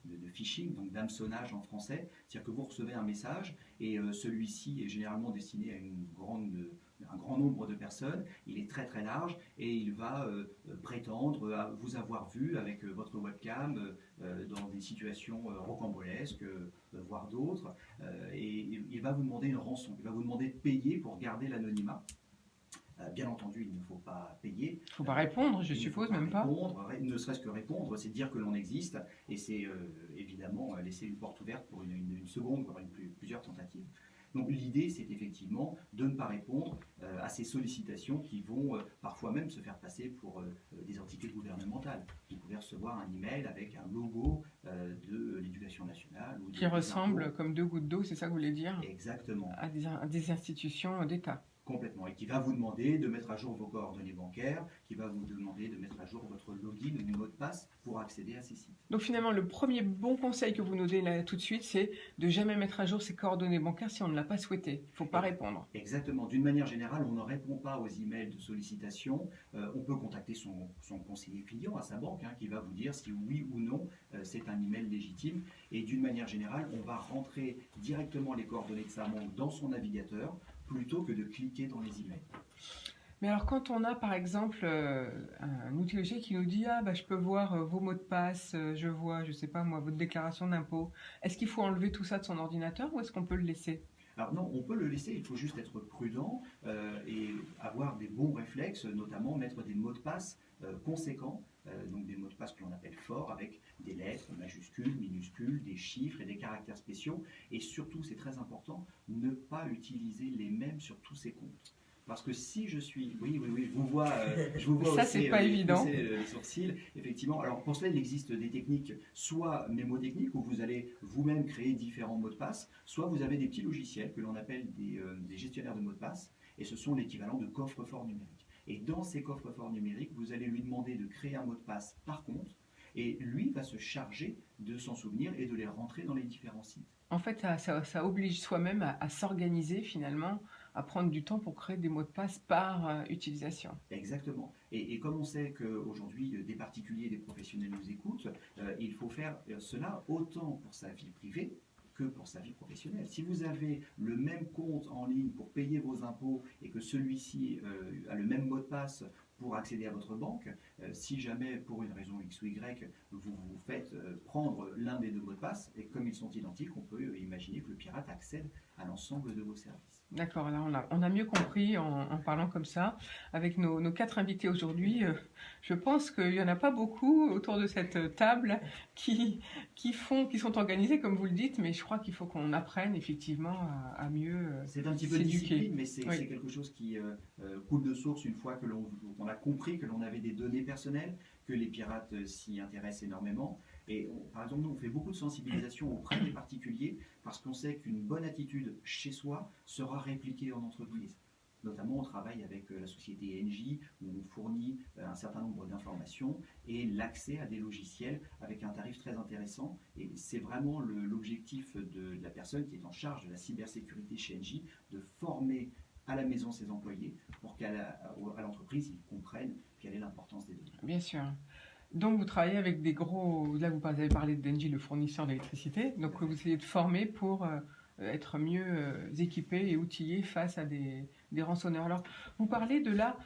de phishing, donc d'hameçonnage en français. C'est-à-dire que vous recevez un message et celui-ci est généralement destiné à un grand nombre de personnes. Il est très très large et il va prétendre vous avoir vu avec votre webcam dans des situations rocambolesques, voire d'autres. Et il va vous demander une rançon. Il va vous demander de payer pour garder l'anonymat. Bien entendu, il ne faut pas payer. Il ne faut pas répondre, je suppose, même pas. Ne serait-ce que répondre, c'est dire que l'on existe, et c'est évidemment laisser une porte ouverte pour une seconde, voire plusieurs tentatives. Donc l'idée, c'est effectivement de ne pas répondre à ces sollicitations qui vont parfois même se faire passer pour des entités gouvernementales. Vous pouvez recevoir un email avec un logo de l'éducation nationale. Qui ressemble comme deux gouttes d'eau, c'est ça que vous voulez dire ? Exactement. À des institutions d'État. Complètement, et qui va vous demander de mettre à jour vos coordonnées bancaires, qui va vous demander de mettre à jour votre login ou mot de passe pour accéder à ces sites. Donc finalement, le premier bon conseil que vous nous donnez là tout de suite, c'est de jamais mettre à jour ses coordonnées bancaires si on ne l'a pas souhaité. Il ne faut pas répondre. Exactement. D'une manière générale, on ne répond pas aux emails de sollicitation. On peut contacter son conseiller client à sa banque, qui va vous dire si oui ou non c'est un email légitime. Et d'une manière générale, on va rentrer directement les coordonnées de sa banque dans son navigateur, plutôt que de cliquer dans les emails. Mais alors quand on a par exemple un outil logiciel qui nous dit je peux voir vos mots de passe, je vois, je sais pas moi, votre déclaration d'impôt, est-ce qu'il faut enlever tout ça de son ordinateur ou est-ce qu'on peut le laisser ? Alors non, on peut le laisser, il faut juste être prudent et avoir des bons réflexes, notamment mettre des mots de passe conséquents, donc des mots de passe que l'on appelle forts, avec des lettres majuscules, minuscules, des chiffres et des caractères spéciaux. Et surtout, c'est très important, ne pas utiliser les mêmes sur tous ces comptes. Parce que si je suis... Oui, je vous vois ça, c'est pas évident. Les sourcils, effectivement. Alors, pour cela, il existe des techniques, soit mémotechniques, où vous allez vous-même créer différents mots de passe, soit vous avez des petits logiciels que l'on appelle des gestionnaires de mots de passe. et ce sont l'équivalent de coffres-forts numériques. Et dans ces coffres-forts numériques, vous allez lui demander de créer un mot de passe par compte, et lui va se charger de s'en souvenir et de les rentrer dans les différents sites. En fait, ça oblige soi-même à s'organiser finalement, à prendre du temps pour créer des mots de passe par utilisation. Exactement. Et comme on sait qu'aujourd'hui, des particuliers et des professionnels nous écoutent, il faut faire cela autant pour sa vie privée que pour sa vie professionnelle. Si vous avez le même compte en ligne pour payer vos impôts et que celui-ci a le même mot de passe pour accéder à votre banque, si jamais pour une raison X ou Y, vous vous faites prendre l'un des deux mots de passe, et comme ils sont identiques, on peut imaginer que le pirate accède à l'ensemble de vos services. D'accord, alors on a mieux compris en parlant comme ça. Avec nos 4 invités aujourd'hui, je pense qu'il n'y en a pas beaucoup autour de cette table qui sont organisés comme vous le dites, mais je crois qu'il faut qu'on apprenne effectivement à mieux c'est un petit peu s'éduquer. discipline, mais c'est quelque chose qui coule de source une fois que l'on a compris que l'on avait des données personnelles, que les pirates s'y intéressent énormément. Et par exemple, nous, on fait beaucoup de sensibilisation auprès des particuliers parce qu'on sait qu'une bonne attitude chez soi sera répliquée en entreprise. Notamment, on travaille avec la société ENGIE où on fournit un certain nombre d'informations et l'accès à des logiciels avec un tarif très intéressant. Et c'est vraiment l'objectif de la personne qui est en charge de la cybersécurité chez ENGIE, de former à la maison ses employés pour qu'à l'entreprise, ils comprennent quelle est l'importance des données. Bien sûr. Donc vous travaillez avec des gros... Là vous avez parlé d'Engie, le fournisseur d'électricité. Donc vous essayez de former pour être mieux équipés et outillés face à des rançonneurs. Alors vous parlez de là,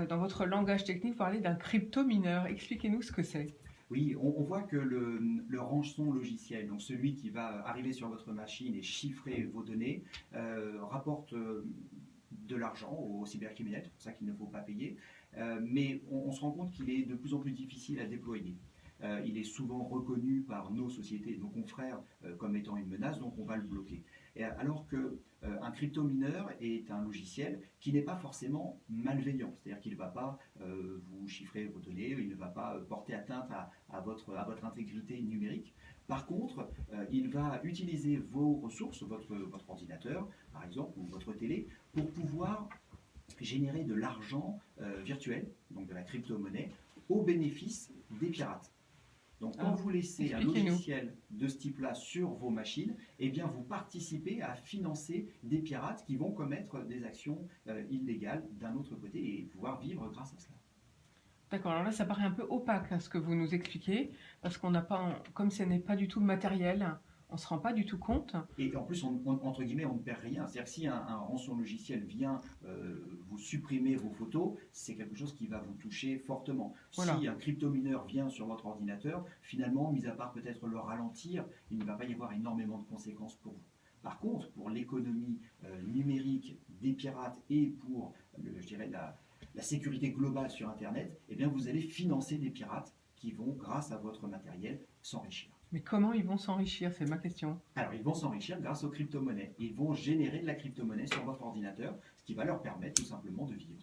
dans votre langage technique, vous parlez d'un crypto-mineur. Expliquez-nous ce que c'est. Oui, on voit que le rançon logiciel, donc celui qui va arriver sur votre machine et chiffrer vos données, rapporte de l'argent aux cybercriminels, c'est pour ça qu'il ne faut pas payer. Mais on se rend compte qu'il est de plus en plus difficile à déployer. Il est souvent reconnu par nos sociétés, nos confrères, comme étant une menace, donc on va le bloquer. Alors qu'un crypto-mineur est un logiciel qui n'est pas forcément malveillant, c'est-à-dire qu'il ne va pas vous chiffrer vos données, il ne va pas porter atteinte à votre intégrité numérique. Par contre, il va utiliser vos ressources, votre ordinateur, par exemple, ou votre télé, pour pouvoir générer de l'argent virtuel, donc de la crypto-monnaie, au bénéfice des pirates. Donc quand vous laissez un logiciel de ce type-là sur vos machines, eh bien vous participez à financer des pirates qui vont commettre des actions illégales d'un autre côté et pouvoir vivre grâce à cela. D'accord, alors là ça paraît un peu opaque ce que vous nous expliquez, parce qu'on n'a pas, comme ce n'est pas du tout matériel, on ne se rend pas du tout compte. Et en plus, entre guillemets, on ne perd rien. C'est-à-dire que si un rançon logiciel vient vous supprimer vos photos, c'est quelque chose qui va vous toucher fortement. Voilà. Si un crypto-mineur vient sur votre ordinateur, finalement, mis à part peut-être le ralentir, il ne va pas y avoir énormément de conséquences pour vous. Par contre, pour l'économie numérique des pirates et pour, je dirais, la sécurité globale sur Internet, eh bien, vous allez financer des pirates qui vont, grâce à votre matériel, s'enrichir. Mais comment ils vont s'enrichir? C'est ma question. Alors, ils vont s'enrichir grâce aux crypto-monnaies. Ils vont générer de la crypto-monnaie sur votre ordinateur, ce qui va leur permettre tout simplement de vivre.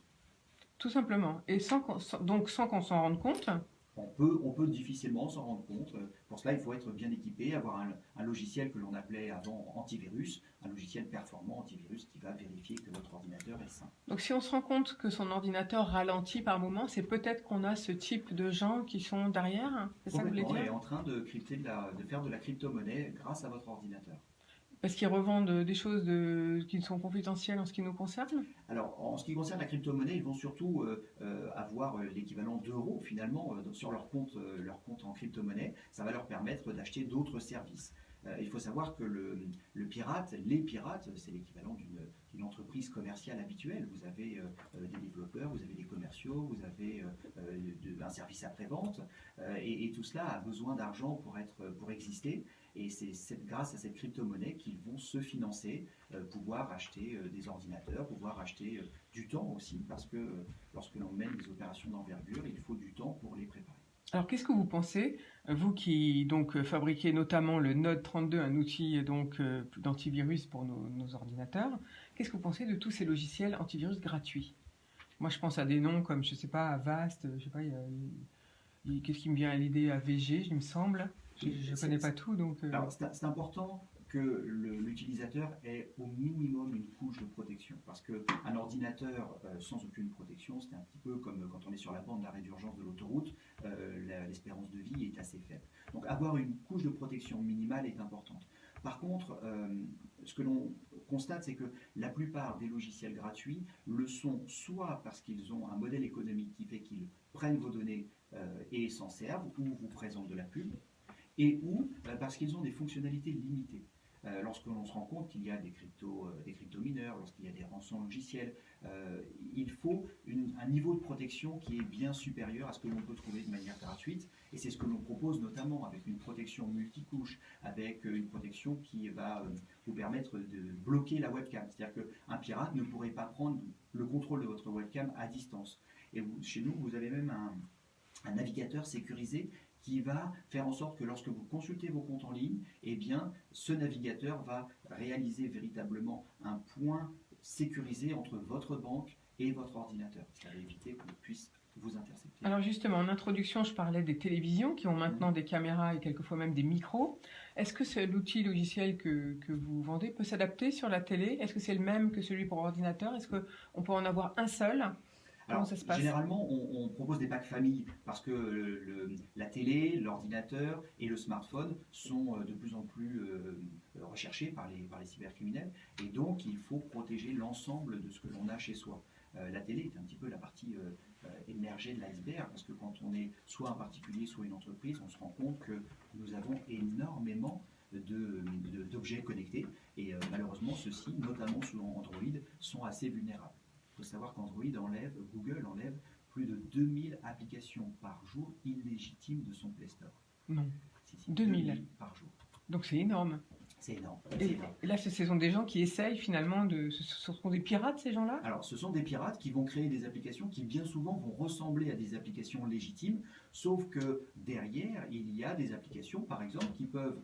Tout simplement. Et sans qu'on s'en rende compte? On peut difficilement s'en rendre compte. Pour cela, il faut être bien équipé, avoir un logiciel que l'on appelait avant antivirus, un logiciel performant antivirus qui va vérifier que votre ordinateur est sain. Donc si on se rend compte que son ordinateur ralentit par moment, c'est peut-être qu'on a ce type de gens qui sont derrière? C'est ça que vous voulez dire? On est en train de faire de la crypto-monnaie grâce à votre ordinateur. Parce qu'ils revendent des choses qui sont confidentielles en ce qui nous concerne? Alors, en ce qui concerne la crypto-monnaie, ils vont surtout avoir l'équivalent d'euros, finalement, sur leur compte en crypto-monnaie. Ça va leur permettre d'acheter d'autres services. Il faut savoir que les pirates, c'est l'équivalent d'une entreprise commerciale habituelle. Vous avez des développeurs, vous avez des commerciaux, vous avez un service après-vente. Et tout cela a besoin d'argent pour exister. Et c'est grâce à cette crypto-monnaie qu'ils vont se financer, pouvoir acheter des ordinateurs, pouvoir acheter du temps aussi, parce que lorsque l'on mène des opérations d'envergure, il faut du temps pour les préparer. Alors qu'est-ce que vous pensez, vous qui donc fabriquez notamment le Node 32, un outil donc d'antivirus pour nos ordinateurs, qu'est-ce que vous pensez de tous ces logiciels antivirus gratuits? Moi je pense à des noms comme, je sais pas, Avast, je sais pas, qu'est-ce qui me vient à l'idée, AVG, il me semble. Je ne connais pas tout, donc... Alors, c'est important que l'utilisateur ait au minimum une couche de protection. Parce qu'un ordinateur sans aucune protection, c'est un petit peu comme quand on est sur la bande d'arrêt d'urgence de l'autoroute, l'espérance de vie est assez faible. Donc avoir une couche de protection minimale est importante. Par contre, ce que l'on constate, c'est que la plupart des logiciels gratuits le sont soit parce qu'ils ont un modèle économique qui fait qu'ils prennent vos données et s'en servent, ou vous présentent de la pub, et ou parce qu'ils ont des fonctionnalités limitées. Lorsque l'on se rend compte qu'il y a des crypto-mineurs, lorsqu'il y a des rançons logiciels, il faut un niveau de protection qui est bien supérieur à ce que l'on peut trouver de manière gratuite. Et c'est ce que l'on propose notamment avec une protection multicouche, avec une protection qui va vous permettre de bloquer la webcam. C'est-à-dire qu'un pirate ne pourrait pas prendre le contrôle de votre webcam à distance. Et chez nous, vous avez même un navigateur sécurisé qui va faire en sorte que lorsque vous consultez vos comptes en ligne, eh bien, ce navigateur va réaliser véritablement un point sécurisé entre votre banque et votre ordinateur. Ça va éviter qu'on puisse vous intercepter. Alors justement, en introduction, je parlais des télévisions qui ont maintenant des caméras et quelquefois même des micros. Est-ce que l'outil logiciel que vous vendez peut s'adapter sur la télé? Est-ce que c'est le même que celui pour ordinateur? Est-ce qu'on peut en avoir un seul? Comment ça se passe? Généralement, on propose des packs famille parce que la télé, l'ordinateur et le smartphone sont de plus en plus recherchés par les cybercriminels. Et donc, il faut protéger l'ensemble de ce que l'on a chez soi. La télé est un petit peu la partie émergée de l'iceberg parce que quand on est soit un particulier, soit une entreprise, on se rend compte que nous avons énormément d'objets connectés. Et malheureusement, ceux-ci, notamment sous Android, sont assez vulnérables. Il faut savoir Google enlève plus de 2000 applications par jour illégitimes de son Play Store. Non. Si, 2000 par jour. Donc c'est énorme. C'est énorme. Et là, ce sont des gens qui essayent finalement ce sont des pirates, ces gens-là? Alors, ce sont des pirates qui vont créer des applications qui bien souvent vont ressembler à des applications légitimes, sauf que derrière, il y a des applications, par exemple, qui peuvent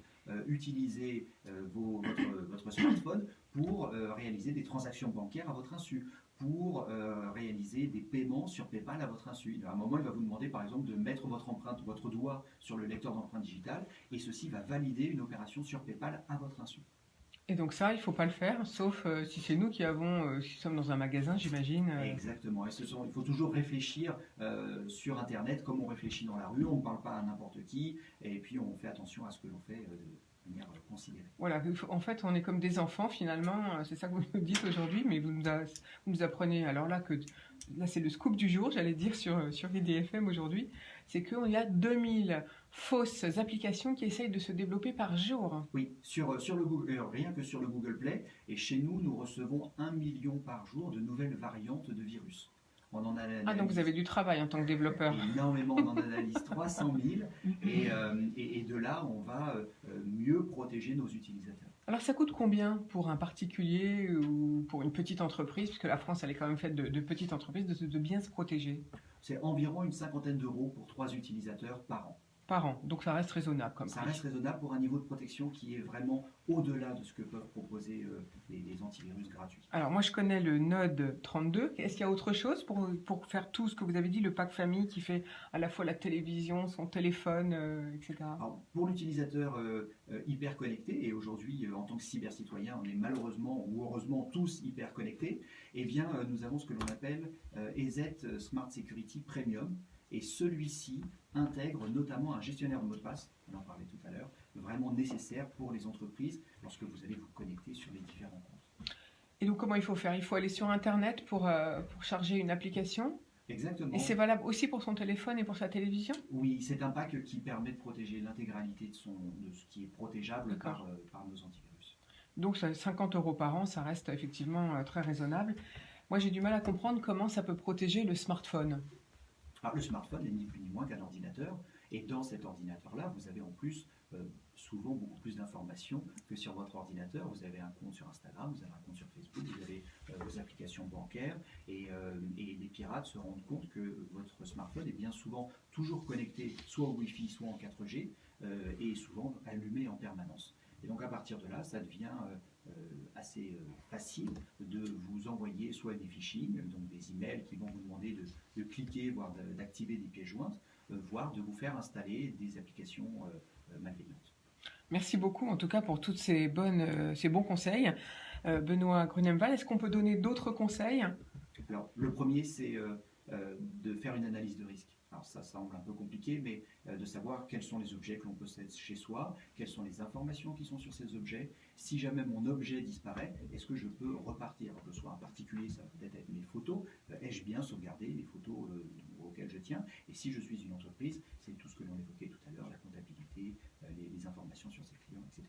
utiliser votre smartphone pour réaliser des transactions bancaires à votre insu, pour réaliser des paiements sur PayPal à votre insu. À un moment, il va vous demander par exemple de mettre votre empreinte, votre doigt sur le lecteur d'empreinte digitale et ceci va valider une opération sur PayPal à votre insu. Et donc ça, il ne faut pas le faire, sauf si c'est nous qui sommes dans un magasin, j'imagine. Exactement. Il faut toujours réfléchir sur Internet comme on réfléchit dans la rue. On ne parle pas à n'importe qui et puis on fait attention à ce que l'on fait de manière considérée. Voilà, en fait, on est comme des enfants finalement. C'est ça que vous nous dites aujourd'hui, mais vous nous apprenez. Alors là, c'est le scoop du jour, j'allais dire, sur VDFM aujourd'hui. C'est qu'il y a 2000 fausses applications qui essayent de se développer par jour. Oui, rien que sur le Google Play. Et chez nous, nous recevons 1 million par jour de nouvelles variantes de virus. On en analyse, donc vous avez du travail en tant que développeur. Énormément, on en analyse 300 000. Et de là, on va mieux protéger nos utilisateurs. Alors ça coûte combien pour un particulier ou pour une petite entreprise, puisque la France elle est quand même faite de petites entreprises, de bien se protéger? C'est environ une cinquantaine d'euros pour 3 utilisateurs par an. Par an, donc ça reste raisonnable comme ça prix. reste raisonnable pour un niveau de protection qui est vraiment au-delà de ce que peuvent proposer les antivirus gratuits. Alors moi je connais le Node 32, est-ce qu'il y a autre chose pour faire tout ce que vous avez dit, le pack famille qui fait à la fois la télévision, son téléphone, etc. Alors, pour l'utilisateur hyper connecté, et aujourd'hui en tant que cybercitoyen on est malheureusement ou heureusement tous hyper connectés, eh bien nous avons ce que l'on appelle EZ Smart Security Premium. Et celui-ci intègre notamment un gestionnaire de mots de passe, on en parlait tout à l'heure, vraiment nécessaire pour les entreprises lorsque vous allez vous connecter sur les différents comptes. Et donc comment il faut faire? Il faut aller sur Internet pour charger une application? Exactement. Et c'est valable aussi pour son téléphone et pour sa télévision? Oui, c'est un pack qui permet de protéger l'intégralité de ce qui est protégeable par nos antivirus. Donc 50 € par an, ça reste effectivement très raisonnable. Moi j'ai du mal à comprendre comment ça peut protéger le smartphone. Alors, le smartphone n'est ni plus ni moins qu'un ordinateur, et dans cet ordinateur-là, vous avez en plus souvent beaucoup plus d'informations que sur votre ordinateur. Vous avez un compte sur Instagram, vous avez un compte sur Facebook, vous avez vos applications bancaires, et les pirates se rendent compte que votre smartphone est bien souvent toujours connecté, soit au Wi-Fi, soit en 4G, et souvent allumé en permanence. Et donc à partir de là, ça devient assez facile de vous envoyer soit des phishing, donc des emails qui vont vous demander de cliquer, voire d'activer des pièces jointes, voire de vous faire installer des applications malveillantes. Merci beaucoup, en tout cas, pour tous ces bons conseils. Benoît Grunemwald, est-ce qu'on peut donner d'autres conseils? Alors, le premier, c'est de faire une analyse de risque. Alors ça semble un peu compliqué, mais de savoir quels sont les objets que l'on possède chez soi, quelles sont les informations qui sont sur ces objets. Si jamais mon objet disparaît, est-ce que je peux repartir? Que ce soit un particulier, ça va peut-être être mes photos. Ai-je bien sauvegardé les photos auxquelles je tiens? Et si je suis une entreprise, c'est tout ce que l'on évoquait tout à l'heure, la comptabilité, les informations sur ses clients, etc.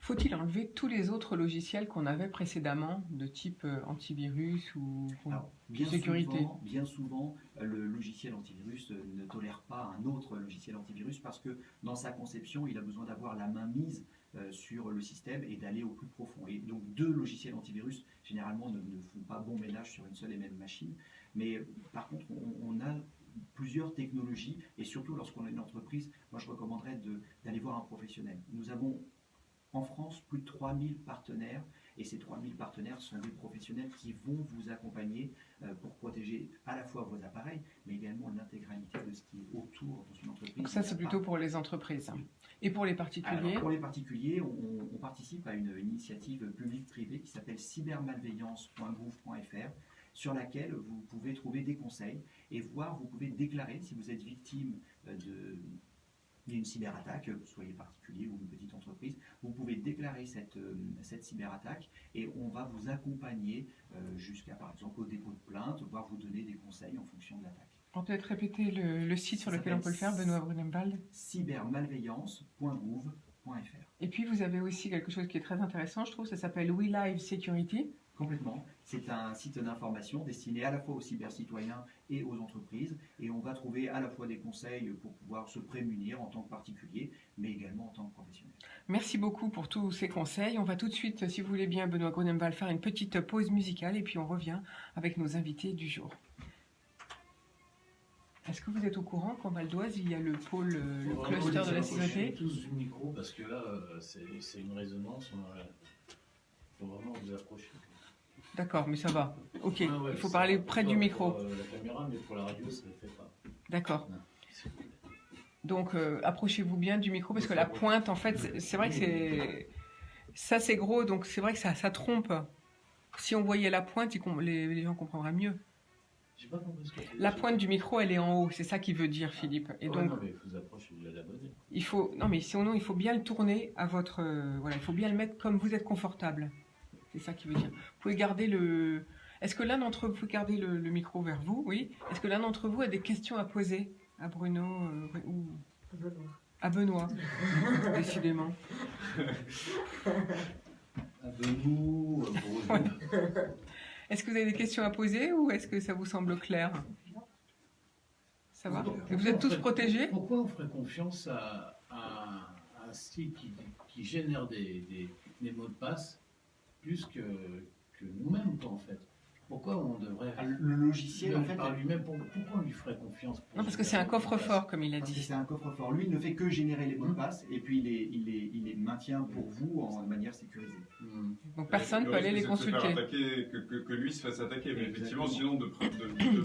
Faut-il enlever tous les autres logiciels qu'on avait précédemment, de type antivirus ou Alors, sécurité? Bien souvent, le logiciel antivirus ne tolère pas un autre logiciel antivirus parce que dans sa conception, il a besoin d'avoir la main mise sur le système et d'aller au plus profond. Et donc, deux logiciels antivirus, généralement, ne font pas bon ménage sur une seule et même machine. Mais par contre, on a plusieurs technologies et surtout lorsqu'on a une entreprise, moi je recommanderais d'aller voir un professionnel. Nous avons en France plus de 3000 partenaires et ces 3000 partenaires sont des professionnels qui vont vous accompagner pour protéger à la fois vos appareils mais également l'intégralité de ce qui est autour dans une entreprise. Donc ça c'est plutôt pour les entreprises. Oui. Et pour les particuliers? Alors, pour les particuliers, on participe à une initiative publique-privée qui s'appelle cybermalveillance.gouv.fr sur laquelle vous pouvez trouver des conseils et voir, vous pouvez déclarer si vous êtes victime d'une cyberattaque, que vous soyez particulier ou une petite entreprise, vous pouvez déclarer cette cyberattaque et on va vous accompagner jusqu'à par exemple au dépôt de plainte, voire vous donner des conseils en fonction de l'attaque. On peut peut-être répéter le site sur lequel on peut le faire, Benoît Grunemwald? cybermalveillance.gouv.fr. Et puis vous avez aussi quelque chose qui est très intéressant, je trouve, ça s'appelle WeLive Security. Complètement. C'est un site d'information destiné à la fois aux cybercitoyens et aux entreprises. Et on va trouver à la fois des conseils pour pouvoir se prémunir en tant que particulier, mais également en tant que professionnel. Merci beaucoup pour tous ces conseils. On va tout de suite, si vous voulez bien, Benoît Grunemwald, faire une petite pause musicale et puis on revient avec nos invités du jour. Est-ce que vous êtes au courant qu'en Val d'Oise, il y a le pôle, le cluster de la sécurité? Tous du micro parce que là, c'est une résonance. Il faut vraiment vous approcher. D'accord, mais ça va. Ok, Ah ouais, il faut ça parler va près pas du pour, micro. la caméra, mais pour la radio, ça ne le fait pas. D'accord. Non. Donc, approchez-vous bien du micro parce que la pointe, en fait, c'est vrai que c'est... Ça, c'est gros, donc c'est vrai que ça trompe. Si on voyait la pointe, les gens comprendraient mieux. J'ai pas compris ce que tu La dis. pointe du micro, elle est en haut. C'est ça qu'il veut dire, Philippe. Et Ouais, donc, non, mais il faut vous approcher de l'abonné. il faut... Non, mais sinon, il faut bien le tourner à votre... Voilà, il faut bien le mettre comme vous êtes confortable. C'est ça qu'il veut dire. Vous pouvez garder le... Est-ce que l'un d'entre vous, gardez le micro vers vous? Oui. Est-ce que l'un d'entre vous a des questions à poser à Bruno ou à Benoît? Décidément. Abonne-nous. Est-ce que vous avez des questions à poser ou est-ce que ça vous semble clair? Ça va? Et vous êtes tous protégés? Pourquoi on ferait confiance à un site qui génère des mots de passe plus que nous-mêmes, quoi, en fait? Pourquoi on devrait... Le logiciel, en fait, par lui-même, pourquoi on lui ferait confiance pour Non, parce que générer c'est un des mots de coffre-fort, comme il a parce que dit. c'est un coffre-fort. Lui, il ne fait que générer les mots de passe et puis il les maintient pour vous en manière sécurisée. passe? Donc personne ne peut aller les consulter. Que lui se fasse attaquer. Mais effectivement, sinon, de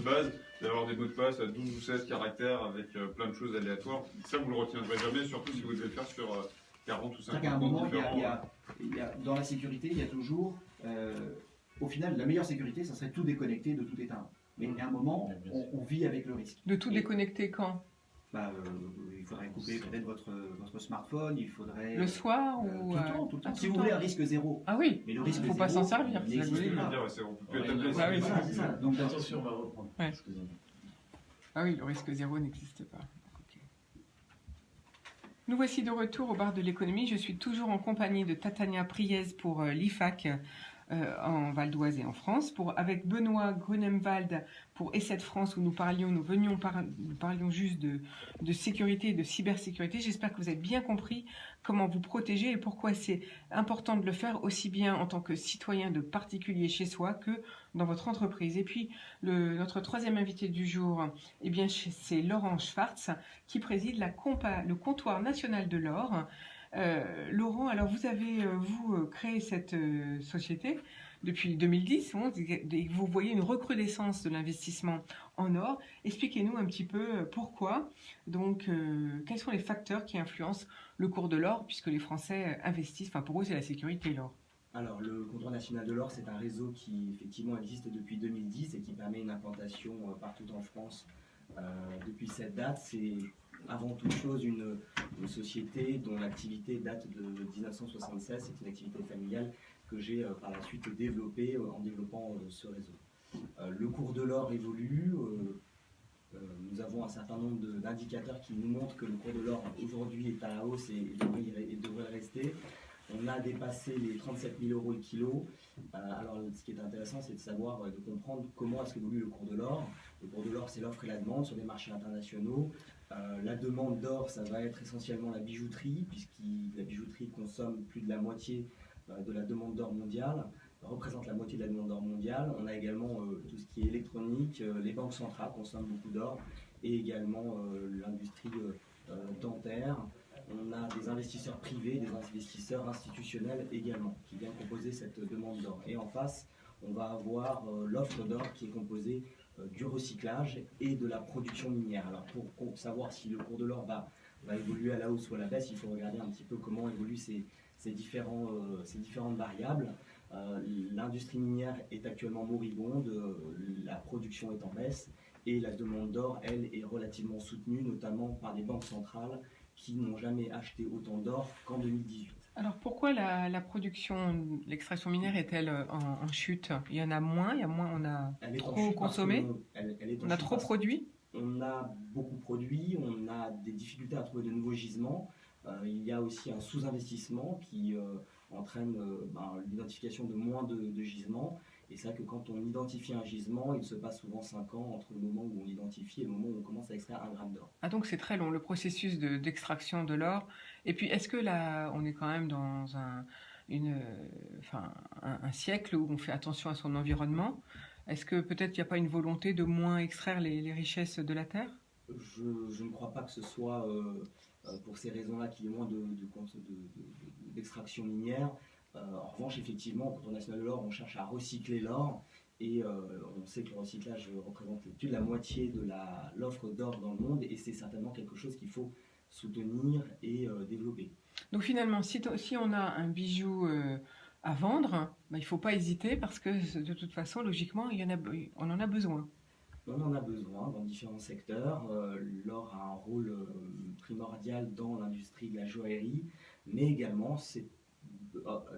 base, d'avoir des mots de passe à 12 ou 16 caractères avec plein de choses aléatoires, ça, vous le retiendrez jamais, surtout si vous devez le faire sur 40 ou 50 C'est-à-dire qu'à un moment, différents. dans la sécurité, il y a toujours... au final, la meilleure sécurité, ça serait tout déconnecter, de tout éteindre. Mais à un moment, on vit avec le risque. De tout déconnecter quand? Il faudrait couper peut-être votre smartphone, il faudrait... Le soir ou... tout le temps, tout le temps. tout Si le vous temps. voulez un risque zéro. Ah oui, Mais le il risque ne faut zéro, pas s'en servir. il n'existe Je veux pas. dire, on peut plus Ouais, t'appeler ouais, ça. oui, Voilà, c'est ça. Donc, Attention, on va reprendre. Ouais. Excusez-moi. Ah oui, le risque zéro n'existe pas. Ok. Nous voici de retour au bar de l'économie. Je suis toujours en compagnie de Tatania Priez pour l'IFAC en Val d'Oise et en France, avec Benoît Grunemwald pour ESET France où nous parlions juste de sécurité et de cybersécurité. J'espère que vous avez bien compris comment vous protéger et pourquoi c'est important de le faire aussi bien en tant que citoyen de particulier chez soi que dans votre entreprise. Et puis, notre troisième invité du jour, eh bien, c'est Laurent Schwartz qui préside le comptoir national de l'or. Laurent, alors vous avez créé cette société depuis 2010, et vous voyez une recrudescence de l'investissement en or. Expliquez-nous un petit peu pourquoi. Donc, quels sont les facteurs qui influencent le cours de l'or, puisque les Français investissent, enfin pour eux c'est la sécurité, l'or. Alors, le comptoir national de l'or, c'est un réseau qui effectivement existe depuis 2010 et qui permet une implantation partout en France. Depuis cette date, c'est avant toute chose une société dont l'activité date de 1976. C'est une activité familiale que j'ai par la suite développée en développant ce réseau. Le cours de l'or évolue. Nous avons un certain nombre d'indicateurs qui nous montrent que le cours de l'or aujourd'hui est à la hausse et devrait rester. On a dépassé les 37 000 € le kilo. Alors, ce qui est intéressant, c'est de savoir, de comprendre comment est-ce qu'évolue le cours de l'or. Le cours de l'or, c'est l'offre et la demande sur des marchés internationaux. La demande d'or, ça va être essentiellement la bijouterie, puisque la bijouterie consomme plus de la moitié de la demande d'or mondiale, représente la moitié de la demande d'or mondiale. On a également tout ce qui est électronique, les banques centrales consomment beaucoup d'or, et également l'industrie dentaire. On a des investisseurs privés, des investisseurs institutionnels également, qui viennent composer cette demande d'or. Et en face, on va avoir l'offre d'or qui est composée du recyclage et de la production minière. Alors pour savoir si le cours de l'or va évoluer à la hausse ou à la baisse, il faut regarder un petit peu comment évoluent ces différentes variables. L'industrie minière est actuellement moribonde, la production est en baisse et la demande d'or, elle, est relativement soutenue, notamment par les banques centrales qui n'ont jamais acheté autant d'or qu'en 2018. Alors pourquoi la production, l'extraction minière est-elle en chute? Il y en a moins, on a trop consommé, on a trop produit? On a beaucoup produit, on a des difficultés à trouver de nouveaux gisements. Il y a aussi un sous-investissement qui entraîne l'identification de moins de gisements. Et c'est vrai que quand on identifie un gisement, il se passe souvent 5 ans entre le moment où on l'identifie et le moment où on commence à extraire 1 gramme d'or. Ah donc c'est très long, le processus d'extraction de l'or. Et puis est-ce que là, on est quand même dans un siècle où on fait attention à son environnement? Est-ce que peut-être il n'y a pas une volonté de moins extraire les richesses de la Terre? Je ne crois pas que ce soit pour ces raisons-là qu'il y ait moins d'extraction minière. En revanche, effectivement, au comptoir national de l'or, on cherche à recycler l'or et on sait que le recyclage représente plus de la moitié de l'offre d'or dans le monde et c'est certainement quelque chose qu'il faut soutenir et développer. Donc finalement, si on a un bijou à vendre, il ne faut pas hésiter parce que de toute façon, logiquement, on en a besoin. On en a besoin dans différents secteurs. L'or a un rôle primordial dans l'industrie de la joaillerie, mais également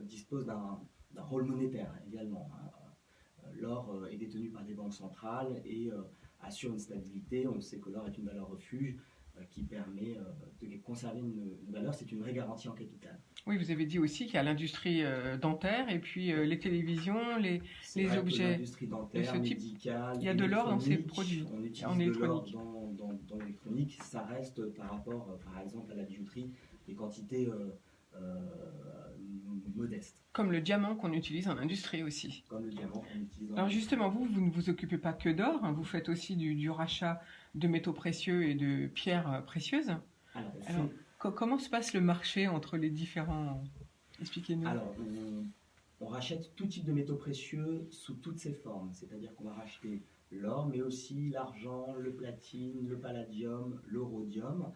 dispose d'un rôle monétaire également. L'or est détenu par des banques centrales et assure une stabilité. On sait que l'or est une valeur refuge qui permet de conserver une valeur. C'est une vraie garantie en capital. Oui, vous avez dit aussi qu'il y a l'industrie dentaire et puis les télévisions, les objets de ce type. Il y a de l'or dans ces produits. On utilise de l'or dans l'électronique. Ça reste par rapport, par exemple, à la bijouterie, des quantités modestes. Comme le diamant qu'on utilise en industrie aussi. Comme le diamant qu'on utilise en Alors justement, vous ne vous occupez pas que d'or, hein, vous faites aussi du rachat de métaux précieux et de pierres précieuses. Alors comment se passe le marché entre les différents... Expliquez-nous. Alors, on rachète tout type de métaux précieux sous toutes ses formes. C'est-à-dire qu'on va racheter l'or, mais aussi l'argent, le platine, le palladium, le rhodium.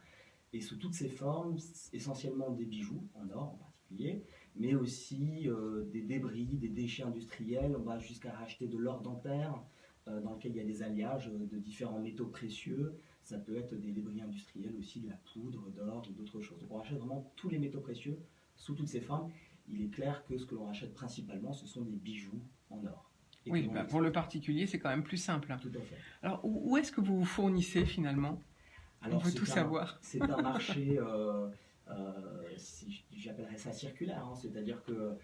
Et sous toutes ces formes, essentiellement des bijoux, en or en particulier, mais aussi des débris, des déchets industriels. On va jusqu'à racheter de l'or dentaire, dans lequel il y a des alliages de différents métaux précieux. Ça peut être des débris industriels aussi, de la poudre d'or ou d'autres choses. Donc on rachète vraiment tous les métaux précieux sous toutes ces formes. Il est clair que ce que l'on rachète principalement, ce sont des bijoux en or. Oui, pour le particulier, c'est quand même plus simple. Tout à fait. Alors où est-ce que vous vous fournissez finalement? On veut tout savoir. C'est un marché, j'appellerais ça circulaire, hein, c'est-à-dire que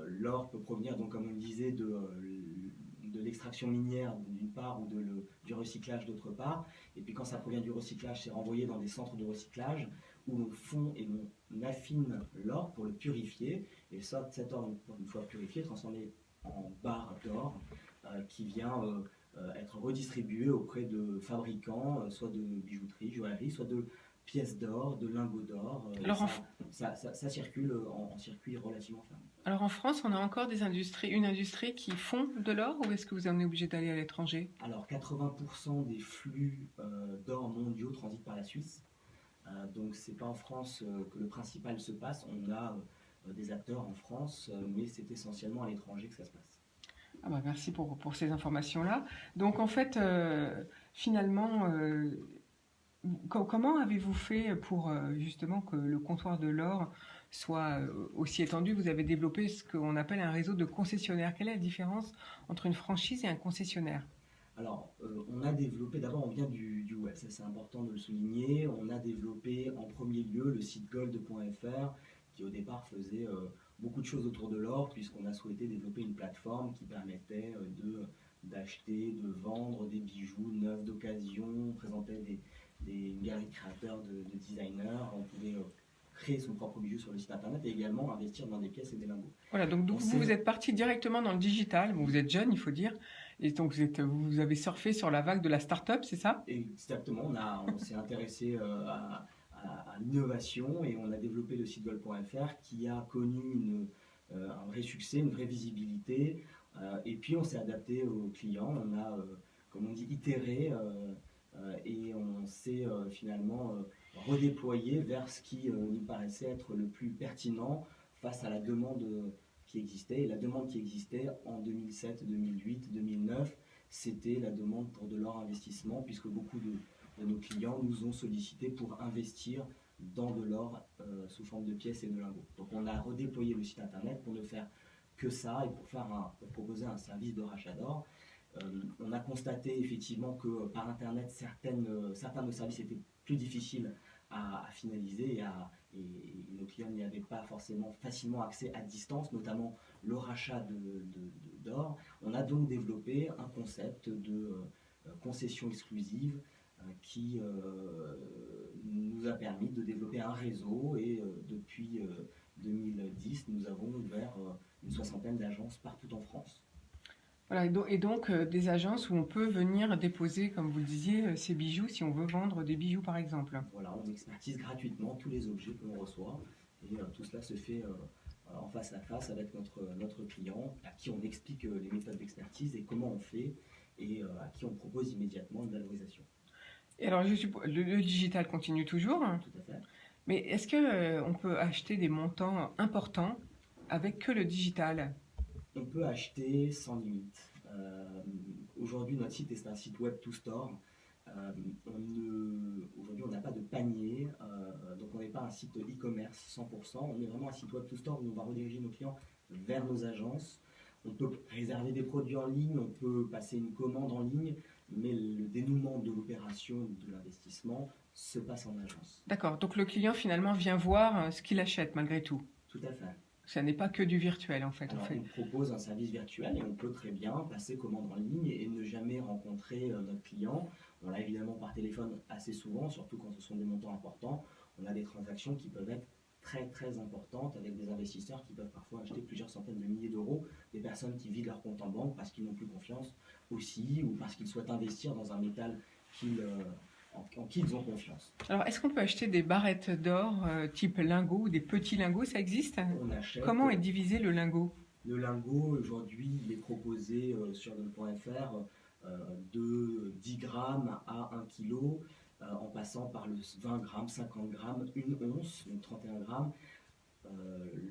l'or peut provenir, donc, comme on le disait, de l'extraction minière d'une part ou du recyclage d'autre part. Et puis quand ça provient du recyclage, c'est renvoyé dans des centres de recyclage où l'on fond et on affine l'or pour le purifier. Et cet or, une fois purifié, transformé en barre d'or qui vient être redistribué auprès de fabricants, soit de bijouterie, joaillerie, soit de pièces d'or, de lingots d'or. Alors, ça circule en circuit relativement fermé. Alors en France, on a encore une industrie qui font de l'or ou est-ce que vous en êtes obligé d'aller à l'étranger? Alors 80% des flux d'or mondiaux transitent par la Suisse. Donc c'est pas en France que le principal se passe. On a des acteurs en France, mais c'est essentiellement à l'étranger que ça se passe. Ah bah merci pour ces informations-là. Donc en fait, finalement, comment avez-vous fait pour justement que le comptoir de l'or soit aussi étendu? Vous avez développé ce qu'on appelle un réseau de concessionnaires. Quelle est la différence entre une franchise et un concessionnaire? Alors, on a développé, d'abord on vient du web, ça c'est important de le souligner. On a développé en premier lieu le site gold.fr qui au départ faisait beaucoup de choses autour de l'or, puisqu'on a souhaité développer une plateforme qui permettait d'acheter, de vendre des bijoux neufs d'occasion, présenter des galeries de créateurs, de designers. On pouvait créer son propre bijou sur le site internet et également investir dans des pièces et des lingots. Voilà, donc vous êtes parti directement dans le digital. Bon, vous êtes jeune, il faut dire, et donc vous avez surfé sur la vague de la start-up, c'est ça? Exactement, on s'est intéressé à l'innovation et on a développé le site gold.fr qui a connu un vrai succès, une vraie visibilité. Et puis on s'est adapté aux clients, on a, comme on dit, itéré et on s'est finalement redéployé vers ce qui nous paraissait être le plus pertinent face à la demande qui existait. Et la demande qui existait en 2007, 2008, 2009, c'était la demande pour de l'or investissement, puisque beaucoup de nos clients nous ont sollicité pour investir dans de l'or sous forme de pièces et de lingots. Donc on a redéployé le site internet pour ne faire que ça et pour proposer un service de rachat d'or. On a constaté effectivement que par internet certains de nos services étaient plus difficiles à finaliser et nos clients n'y avaient pas forcément facilement accès à distance, notamment le rachat d'or. On a donc développé un concept de concession exclusive qui nous a permis de développer un réseau et depuis 2010, nous avons ouvert une 60aine d'agences partout en France. Voilà, et donc des agences où on peut venir déposer, comme vous le disiez, ces bijoux si on veut vendre des bijoux par exemple. Voilà, on expertise gratuitement tous les objets que l'on reçoit et tout cela se fait en face à face avec notre client à qui on explique les méthodes d'expertise et comment on fait et à qui on propose immédiatement une valorisation. Et alors le digital continue toujours. Tout à fait. Mais est-ce qu'on peut acheter des montants importants avec que le digital? On peut acheter sans limite. Aujourd'hui, notre site est un site web to store. Aujourd'hui, on n'a pas de panier, donc on n'est pas un site e-commerce 100%. On est vraiment un site web to store où on va rediriger nos clients vers nos agences. On peut réserver des produits en ligne, on peut passer une commande en ligne, mais le dénouement de l'opération de l'investissement se passe en agence. D'accord, donc le client finalement vient voir ce qu'il achète malgré tout. Tout à fait. Ça n'est pas que du virtuel en fait. Alors, on propose un service virtuel et on peut très bien passer commande en ligne et ne jamais rencontrer notre client. On l'a évidemment par téléphone assez souvent, surtout quand ce sont des montants importants. On a des transactions qui peuvent être très très importantes avec des investisseurs qui peuvent parfois acheter plusieurs centaines de milliers d'euros, des personnes qui vident leur compte en banque parce qu'ils n'ont plus confiance aussi ou parce qu'ils souhaitent investir dans un métal en qui ils ont confiance. Alors, est-ce qu'on peut acheter des barrettes d'or type lingot ou des petits lingots? Ça existe? On achète. Comment est divisé le lingot? Le lingot, aujourd'hui, il est proposé sur gold.fr de 10 grammes à 1 kg, en passant par le 20 grammes, 50 grammes, une once, donc 31 grammes,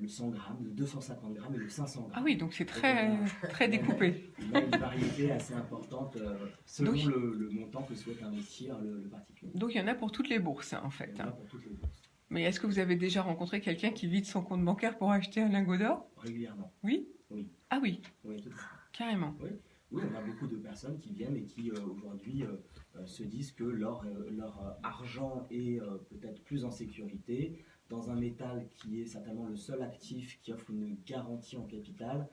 le 100 grammes, le 250 grammes et le 500 grammes. Ah oui, donc c'est très découpé. Il y a une variété assez importante selon le montant que souhaite investir le particulier. Donc il y en a pour toutes les bourses en fait. Il y en a pour toutes les bourses. Mais est-ce que vous avez déjà rencontré quelqu'un qui vide son compte bancaire pour acheter un lingot d'or? Régulièrement. Oui? Oui. Ah oui? Oui, tout à fait. Carrément. Oui. Oui, on a beaucoup de personnes qui viennent et qui aujourd'hui se disent que leur argent est peut-être plus en sécurité dans un métal qui est certainement le seul actif qui offre une garantie en capital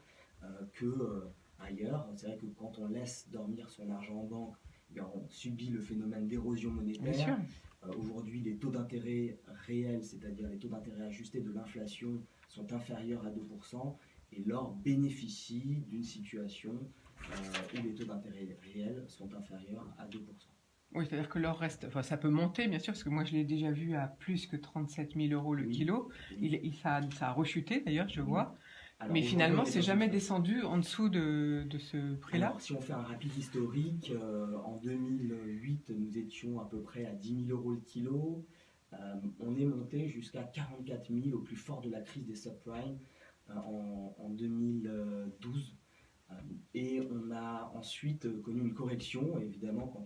ailleurs. C'est vrai que quand on laisse dormir son argent en banque, on subit le phénomène d'érosion monétaire. Bien sûr. Aujourd'hui, les taux d'intérêt réels, c'est-à-dire les taux d'intérêt ajustés de l'inflation, sont inférieurs à 2%, et l'or bénéficie d'une situation où les taux d'intérêt réels sont inférieurs à 2%. Oui, c'est-à-dire que l'or reste, enfin ça peut monter bien sûr, parce que moi je l'ai déjà vu à plus que 37 000 euros le Oui. kilo. Oui. Ça a rechuté d'ailleurs, je Oui. vois. Alors, Mais aujourd'hui, finalement, on est c'est dans jamais une- descendu en dessous de ce prix-là. Alors, si on fait un rapide historique, en 2008, nous étions à peu près à 10 000 euros le kilo. On est monté jusqu'à 44 000 au plus fort de la crise des subprimes en 2012. Et on a ensuite connu une correction. Évidemment, quand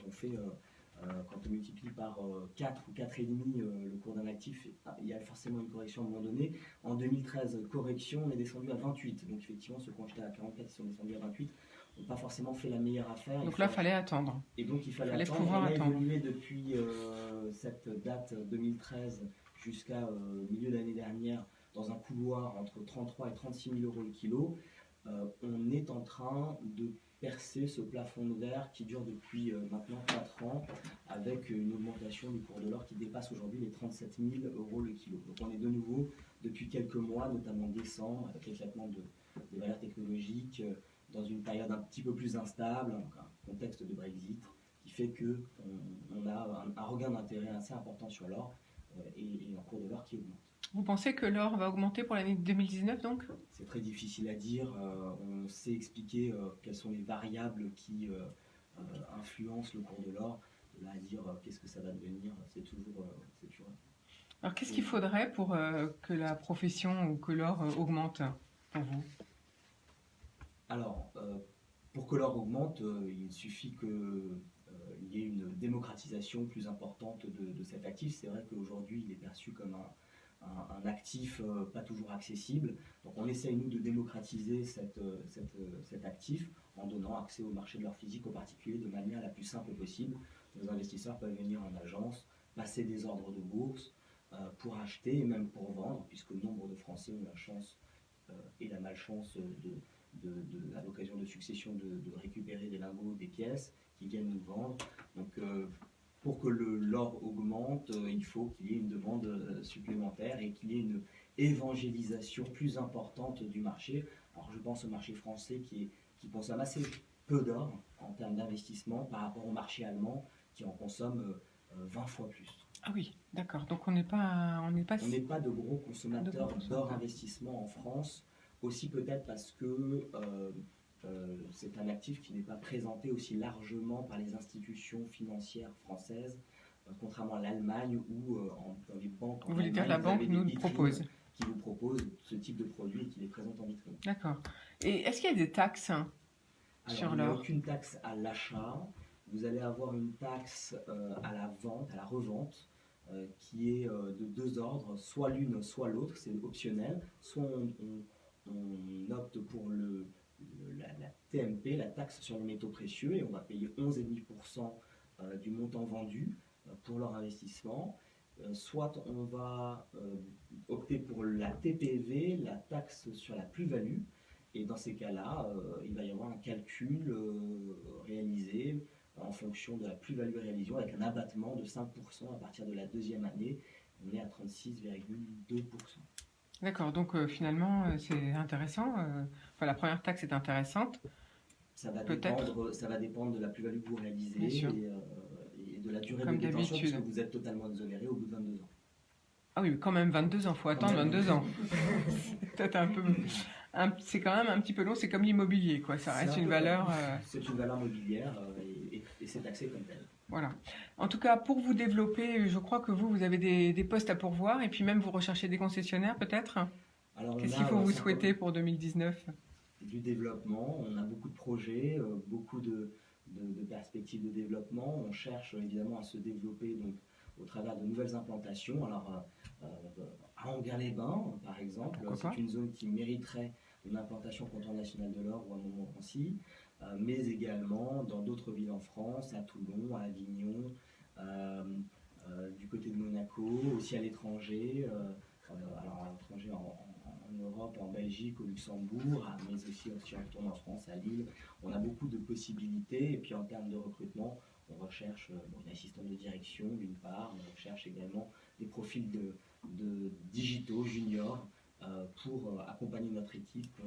on multiplie par 4 ou 4,5 le cours d'un actif, il y a forcément une correction à un moment donné. En 2013, correction, on est descendu à 28. Donc effectivement, ceux qui ont acheté à 44, ils sont descendus à 28, n'ont pas forcément fait la meilleure affaire. Donc là, il fallait attendre. Et donc il fallait attendre. pouvoir On a attendre. évolué depuis cette date 2013 jusqu'à milieu d'année dernière dans un couloir entre 33 et 36 000 euros le kilo. On est en train de percer ce plafond de verre qui dure depuis maintenant 4 ans avec une augmentation du cours de l'or qui dépasse aujourd'hui les 37 000 euros le kilo. Donc on est de nouveau depuis quelques mois, notamment décembre, avec l'éclatement des valeurs technologiques, dans une période un petit peu plus instable, donc un contexte de Brexit qui fait qu'on a un regain d'intérêt assez important sur l'or et un cours de l'or qui augmente. Vous pensez que l'or va augmenter pour l'année 2019 donc? C'est très difficile à dire. On sait expliquer quelles sont les variables qui influencent le cours de l'or. De là à dire qu'est-ce que ça va devenir, c'est toujours. Alors qu'est-ce qu'il faudrait pour que la profession ou que l'or augmente pour vous? Alors, pour que l'or augmente, il suffit qu'il y ait une démocratisation plus importante de cet actif. C'est vrai qu'aujourd'hui, il est perçu comme un actif pas toujours accessible. Donc on essaye, nous, de démocratiser cet actif en donnant accès au marché de l'or physique aux particuliers de manière la plus simple possible. Nos investisseurs peuvent venir en agence, passer des ordres de bourse pour acheter et même pour vendre, puisque nombre de Français ont la chance et la malchance à l'occasion de succession de récupérer des lingots, des pièces qui viennent nous vendre. Donc pour que l'or augmente, il faut qu'il y ait une demande supplémentaire et qu'il y ait une évangélisation plus importante du marché. Alors je pense au marché français qui consomme assez peu d'or en termes d'investissement par rapport au marché allemand qui en consomme 20 fois plus. Ah oui, d'accord. Donc on n'est pas de gros consommateurs d'or investissement en France, aussi peut-être parce que c'est un actif qui n'est pas présenté aussi largement par les institutions financières françaises, contrairement à l'Allemagne où dans les banques. Vous voulez dire la banque nous le propose? Qui vous propose ce type de produit et qui les présente en vitrine. D'accord. Et est-ce qu'il y a des taxes sur l'or? Il n'y a aucune taxe à l'achat. Vous allez avoir une taxe à la vente, à la revente, qui est de deux ordres, soit l'une, soit l'autre, c'est optionnel. Soit on opte pour la TMP, la taxe sur les métaux précieux, et on va payer 11,5% du montant vendu pour leur investissement. Soit on va opter pour la TPV, la taxe sur la plus-value, et dans ces cas-là, il va y avoir un calcul réalisé en fonction de la plus-value réalisée avec un abattement de 5% à partir de la deuxième année. On est à 36,2%. D'accord, donc finalement c'est intéressant. Enfin, la première taxe est intéressante. Ça va dépendre de la plus-value que vous réalisez et de la durée de détention, puisque vous êtes totalement exonéré au bout de 22 ans. Ah oui, mais quand même 22 ans, il faut attendre 22 ans. C'est peut-être c'est quand même un petit peu long, c'est comme l'immobilier, quoi. Ça reste une valeur. C'est une valeur mobilière et c'est taxé comme tel. Voilà. En tout cas, pour vous développer, je crois que vous avez des postes à pourvoir et puis même vous recherchez des concessionnaires peut-être. Qu'est-ce qu'il faut vous souhaiter pour 2019? Du développement, on a beaucoup de projets, beaucoup de perspectives de développement. On cherche évidemment à se développer donc, au travers de nouvelles implantations. Alors, à Anguin-les-Bains, par exemple, c'est une zone qui mériterait une implantation au comptoir national de l'or ou à Montmorency, mais également dans d'autres villes en France, à Toulon, à Avignon, du côté de Monaco, aussi à l'étranger, alors à l'étranger en Europe, en Belgique, au Luxembourg, mais aussi si on retourne en France, à Lille. On a beaucoup de possibilités, et puis en termes de recrutement, on recherche une assistante de direction d'une part, on recherche également des profils de digitaux juniors pour accompagner notre équipe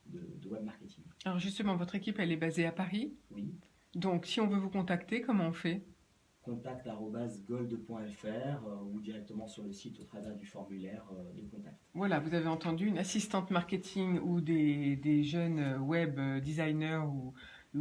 de web marketing. Alors justement, votre équipe, elle est basée à Paris? Oui. Donc, si on veut vous contacter, comment on fait? contact@gold.fr ou directement sur le site au travers du formulaire de contact. Voilà, vous avez entendu, une assistante marketing ou des jeunes web designers ou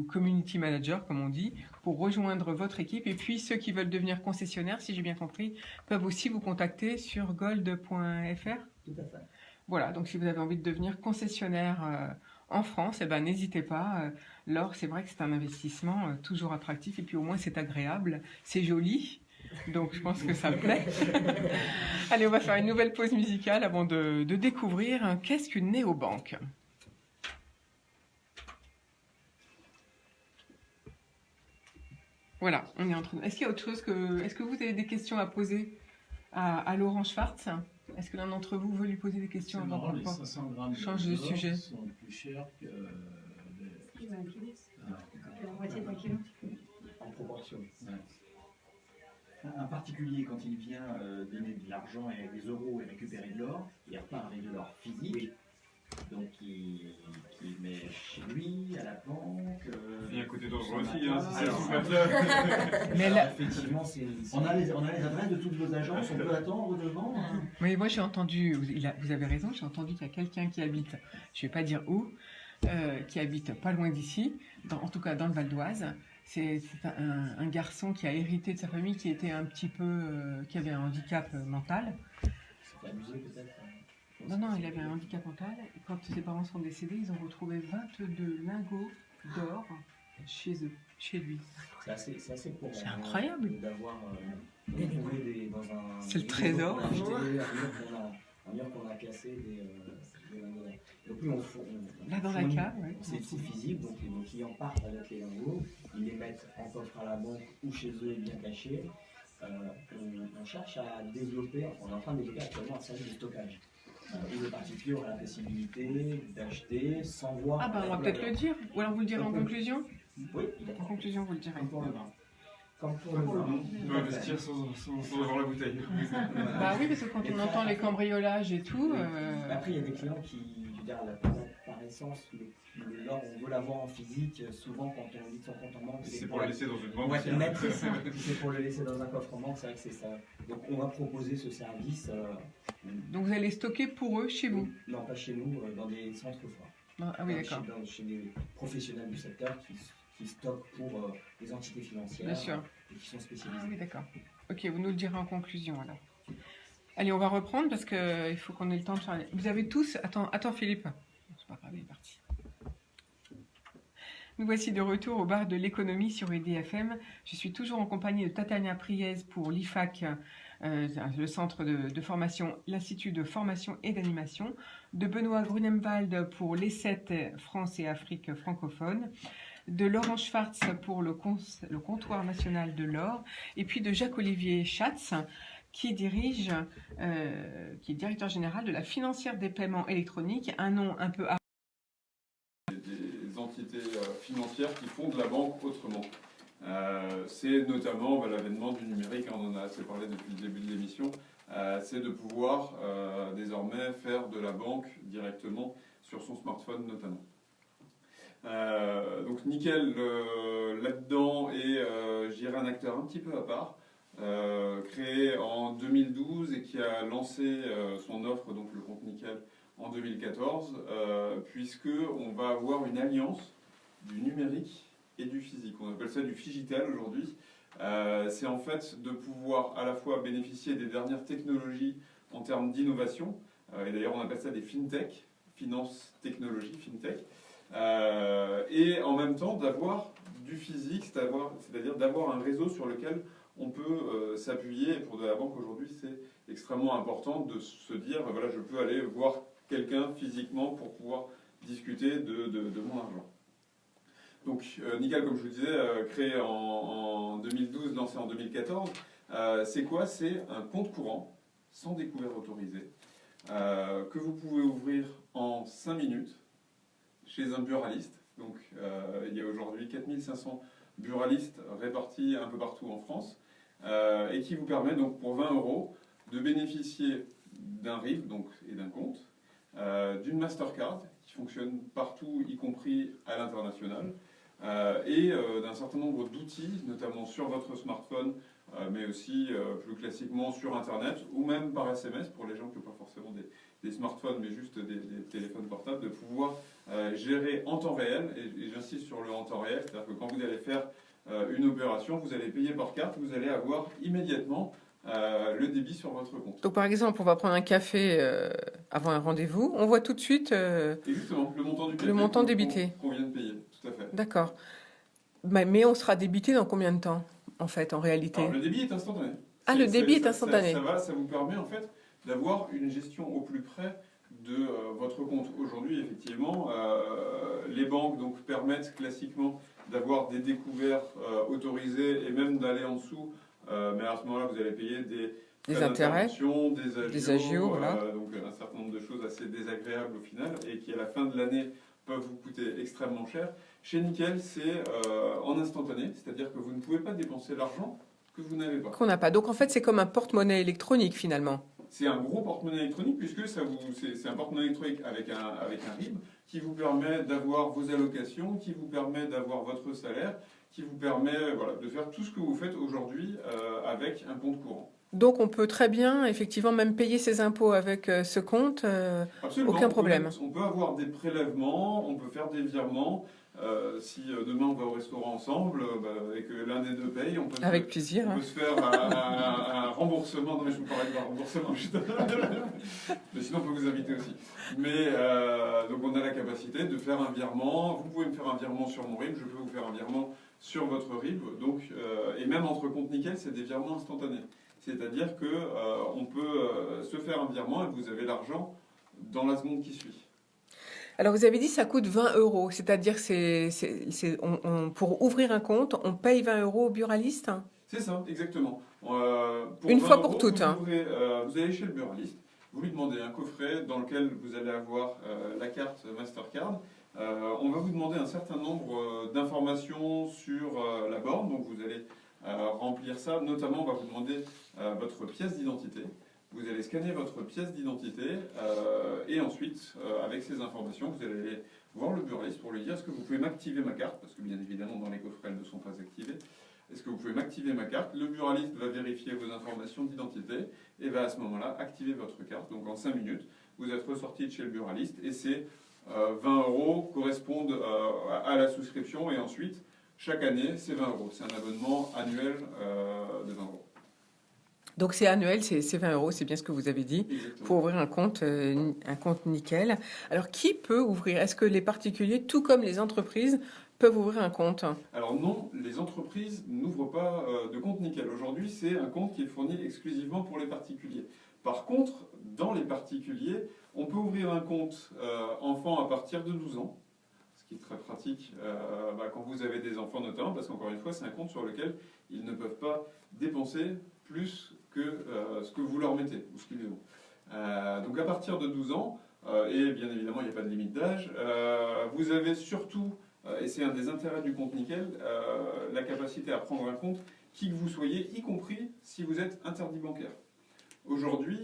community managers, comme on dit, pour rejoindre votre équipe. Et puis, ceux qui veulent devenir concessionnaires, si j'ai bien compris, peuvent aussi vous contacter sur gold.fr. Tout à fait. Voilà, donc si vous avez envie de devenir concessionnaire en France, eh ben, n'hésitez pas. L'or, c'est vrai que c'est un investissement toujours attractif et puis au moins c'est agréable, c'est joli. Donc je pense que ça plaît. Allez, on va faire une nouvelle pause musicale avant de découvrir qu'est-ce qu'une néobanque. Voilà, on est en train. Est-ce qu'il y a autre chose que. Est-ce que vous avez des questions à poser à Laurent Schwartz? Est-ce que l'un d'entre vous veut lui poser des questions C'est avant marrant, qu'on les 500 grammes change de d'or sujet? sont plus chers que La moitié d'un kilo. En proportion. Un particulier, quand il vient donner de l'argent et des euros et récupérer de l'or, il repart avec de l'or physique. Oui. Donc il met chez lui, à la banque. Il y a un côté dangereux aussi, son hein, si c'est appart. sous matelas. Mais Alors, là, effectivement, c'est On a les adresses de toutes vos agences, on peut attendre devant. Hein. oui, moi j'ai entendu, vous avez raison, j'ai entendu qu'il y a quelqu'un qui habite, je ne vais pas dire où, qui habite pas loin d'ici, en tout cas dans le Val d'Oise. C'est un garçon qui a hérité de sa famille qui était un petit peu, qui avait un handicap mental. c'est abusé peut-être. Non, il avait un handicap mental. Et quand ses parents sont décédés, ils ont retrouvé 22 lingots d'or chez eux, chez lui. C'est assez courant. C'est incroyable. D'avoir retrouvé dans un. C'est le trésor. Un mur qu'on a cassé des lingots. Donc nous, Là dans la fournit- cave, ouais. C'est physique, donc nos clients partent avec les lingots, ils les mettent en coffre à la banque ou chez eux bien cachés. On cherche à développer, on est en train de développer actuellement un service de stockage. Où le particulier aura la possibilité d'acheter sans voir. Ah bah on va peut-être le dire. Ou alors vous le direz en conclusion? Oui, En conclusion, vous le direz. comme pour le vin. Comme pour le vin. Il doit investir sans avoir la bouteille. Bah oui, parce que quand on entend les cambriolages et tout. Après, il y a des clients qui, je veux dire, par essence, l'or, on veut l'avoir en physique. Souvent, quand on dit son compte en banque, C'est pour le laisser dans une banque. Ouais, c'est ça. C'est pour le laisser dans un coffre en banque, c'est vrai que c'est ça. Donc, on va proposer ce service. Donc vous allez stocker pour eux chez vous? Non, pas chez nous, dans des centres forts. Ah oui, d'accord. Chez des professionnels du secteur qui stockent pour les entités financières. Bien sûr. Et qui sont spécialisés. Ah oui, d'accord. Ok, vous nous le direz en conclusion alors. Allez, on va reprendre parce qu'il faut qu'on ait le temps de faire. Vous avez tous. Attends Philippe. C'est pas grave, il est parti. Nous voici de retour au bar de l'économie sur EDFM. Je suis toujours en compagnie de Tatiana Priez pour l'IFAC, le centre de formation, l'Institut de formation et d'animation, de Benoît Grunemwald pour l'E7 France et Afrique francophone, de Laurent Schwartz pour le comptoir national de l'or, et puis de Jacques-Olivier Schatz, qui est directeur général de la financière des paiements électroniques, un nom un peu des entités financières qui font de la banque autrement. C'est notamment l'avènement du numérique, on en a assez parlé depuis le début de l'émission, c'est de pouvoir désormais faire de la banque directement sur son smartphone notamment. Donc nickel là-dedans et je dirais un acteur un petit peu à part, créé en 2012 et qui a lancé son offre, donc le compte Nickel, en 2014, puisque on va avoir une alliance du numérique et du physique. On appelle ça du phygital aujourd'hui. C'est en fait de pouvoir à la fois bénéficier des dernières technologies en termes d'innovation, et d'ailleurs on appelle ça des fintech, finance, technologie, fintech, et en même temps d'avoir du physique, c'est-à-dire d'avoir un réseau sur lequel on peut s'appuyer. Et pour de la banque aujourd'hui, c'est extrêmement important de se dire, voilà, je peux aller voir quelqu'un physiquement pour pouvoir discuter de mon argent. Donc Nickel, comme je vous disais, créé en 2012, lancé en 2014, c'est quoi? C'est un compte courant, sans découvert autorisé, que vous pouvez ouvrir en 5 minutes chez un buraliste. Donc il y a aujourd'hui 4500 buralistes répartis un peu partout en France, et qui vous permet donc pour 20 € de bénéficier d'un RIB donc, et d'un compte, d'une Mastercard qui fonctionne partout, y compris à l'international, et d'un certain nombre d'outils, notamment sur votre smartphone, mais aussi plus classiquement sur Internet ou même par SMS pour les gens qui n'ont pas forcément des smartphones mais juste des téléphones portables, de pouvoir gérer en temps réel, et j'insiste sur le en temps réel, c'est-à-dire que quand vous allez faire une opération, vous allez payer par carte, vous allez avoir immédiatement le débit sur votre compte. Donc par exemple, on va prendre un café avant un rendez-vous, on voit tout de suite Exactement, le montant du café le montant débité. qu'on vient de payer, tout à fait. D'accord. Mais on sera débité dans combien de temps, en fait, en réalité? Alors, le débit est instantané. Ah, le débit est instantané. Ça vous permet en fait d'avoir une gestion au plus près de votre compte. Aujourd'hui, effectivement, les banques donc, permettent classiquement d'avoir des découverts autorisés et même d'aller en dessous. Mais à ce moment-là, vous allez payer des intérêts, des agios, voilà. donc un certain nombre de choses assez désagréables au final et qui à la fin de l'année peuvent vous coûter extrêmement cher. Chez Nickel, c'est en instantané, c'est-à-dire que vous ne pouvez pas dépenser l'argent que vous n'avez pas. Qu'on n'a pas. Donc en fait, c'est comme un porte-monnaie électronique finalement. C'est un gros porte-monnaie électronique puisque c'est un porte-monnaie électronique avec un RIB qui vous permet d'avoir vos allocations, qui vous permet d'avoir votre salaire, qui vous permet de faire tout ce que vous faites aujourd'hui avec un compte courant. Donc on peut très bien, effectivement, même payer ses impôts avec ce compte, aucun problème. On peut avoir des prélèvements, on peut faire des virements. Si demain on va au restaurant ensemble et que l'un des deux paye, on peut avec plaisir. On peut se faire un remboursement. Non mais je vous parlais d'un remboursement juste. Mais sinon on peut vous inviter aussi. Mais donc on a la capacité de faire un virement. Vous pouvez me faire un virement sur mon RIB, je peux vous faire un virement sur votre RIB. Donc et même entre comptes Nickel, c'est des virements instantanés. C'est-à-dire que on peut se faire un virement et vous avez l'argent dans la seconde qui suit. Alors vous avez dit que ça coûte 20 €, c'est-à-dire que pour ouvrir un compte, on paye 20 € au buraliste? C'est ça, exactement. Une fois pour toutes. Vous allez chez le buraliste, vous lui demandez un coffret dans lequel vous allez avoir la carte Mastercard. On va vous demander un certain nombre d'informations sur la borne, donc vous allez remplir ça. Notamment, on va vous demander votre pièce d'identité. Vous allez scanner votre pièce d'identité et ensuite, avec ces informations, vous allez aller voir le buraliste pour lui dire est-ce que vous pouvez m'activer ma carte, parce que bien évidemment dans les coffrets elles ne sont pas activées. Est-ce que vous pouvez m'activer ma carte? Le buraliste va vérifier vos informations d'identité et va à ce moment-là activer votre carte. Donc en 5 minutes, vous êtes ressorti de chez le buraliste et ces 20 € correspondent à la souscription et ensuite, chaque année, c'est 20 €. C'est un abonnement annuel de 20 €. Donc c'est annuel, c'est 20 €, c'est bien ce que vous avez dit, Exactement. pour ouvrir un compte Nickel. Alors qui peut ouvrir? Est-ce que les particuliers, tout comme les entreprises, peuvent ouvrir un compte? Alors non, les entreprises n'ouvrent pas de compte Nickel. Aujourd'hui, c'est un compte qui est fourni exclusivement pour les particuliers. Par contre, dans les particuliers, on peut ouvrir un compte enfant à partir de 12 ans, ce qui est très pratique quand vous avez des enfants notamment, parce qu'encore une fois, c'est un compte sur lequel ils ne peuvent pas dépenser plus que ce que vous leur mettez, ou ce qu'ils ont. Donc à partir de 12 ans, et bien évidemment il n'y a pas de limite d'âge, vous avez surtout, et c'est un des intérêts du compte Nickel, la capacité à prendre un compte qui que vous soyez, y compris si vous êtes interdit bancaire. Aujourd'hui,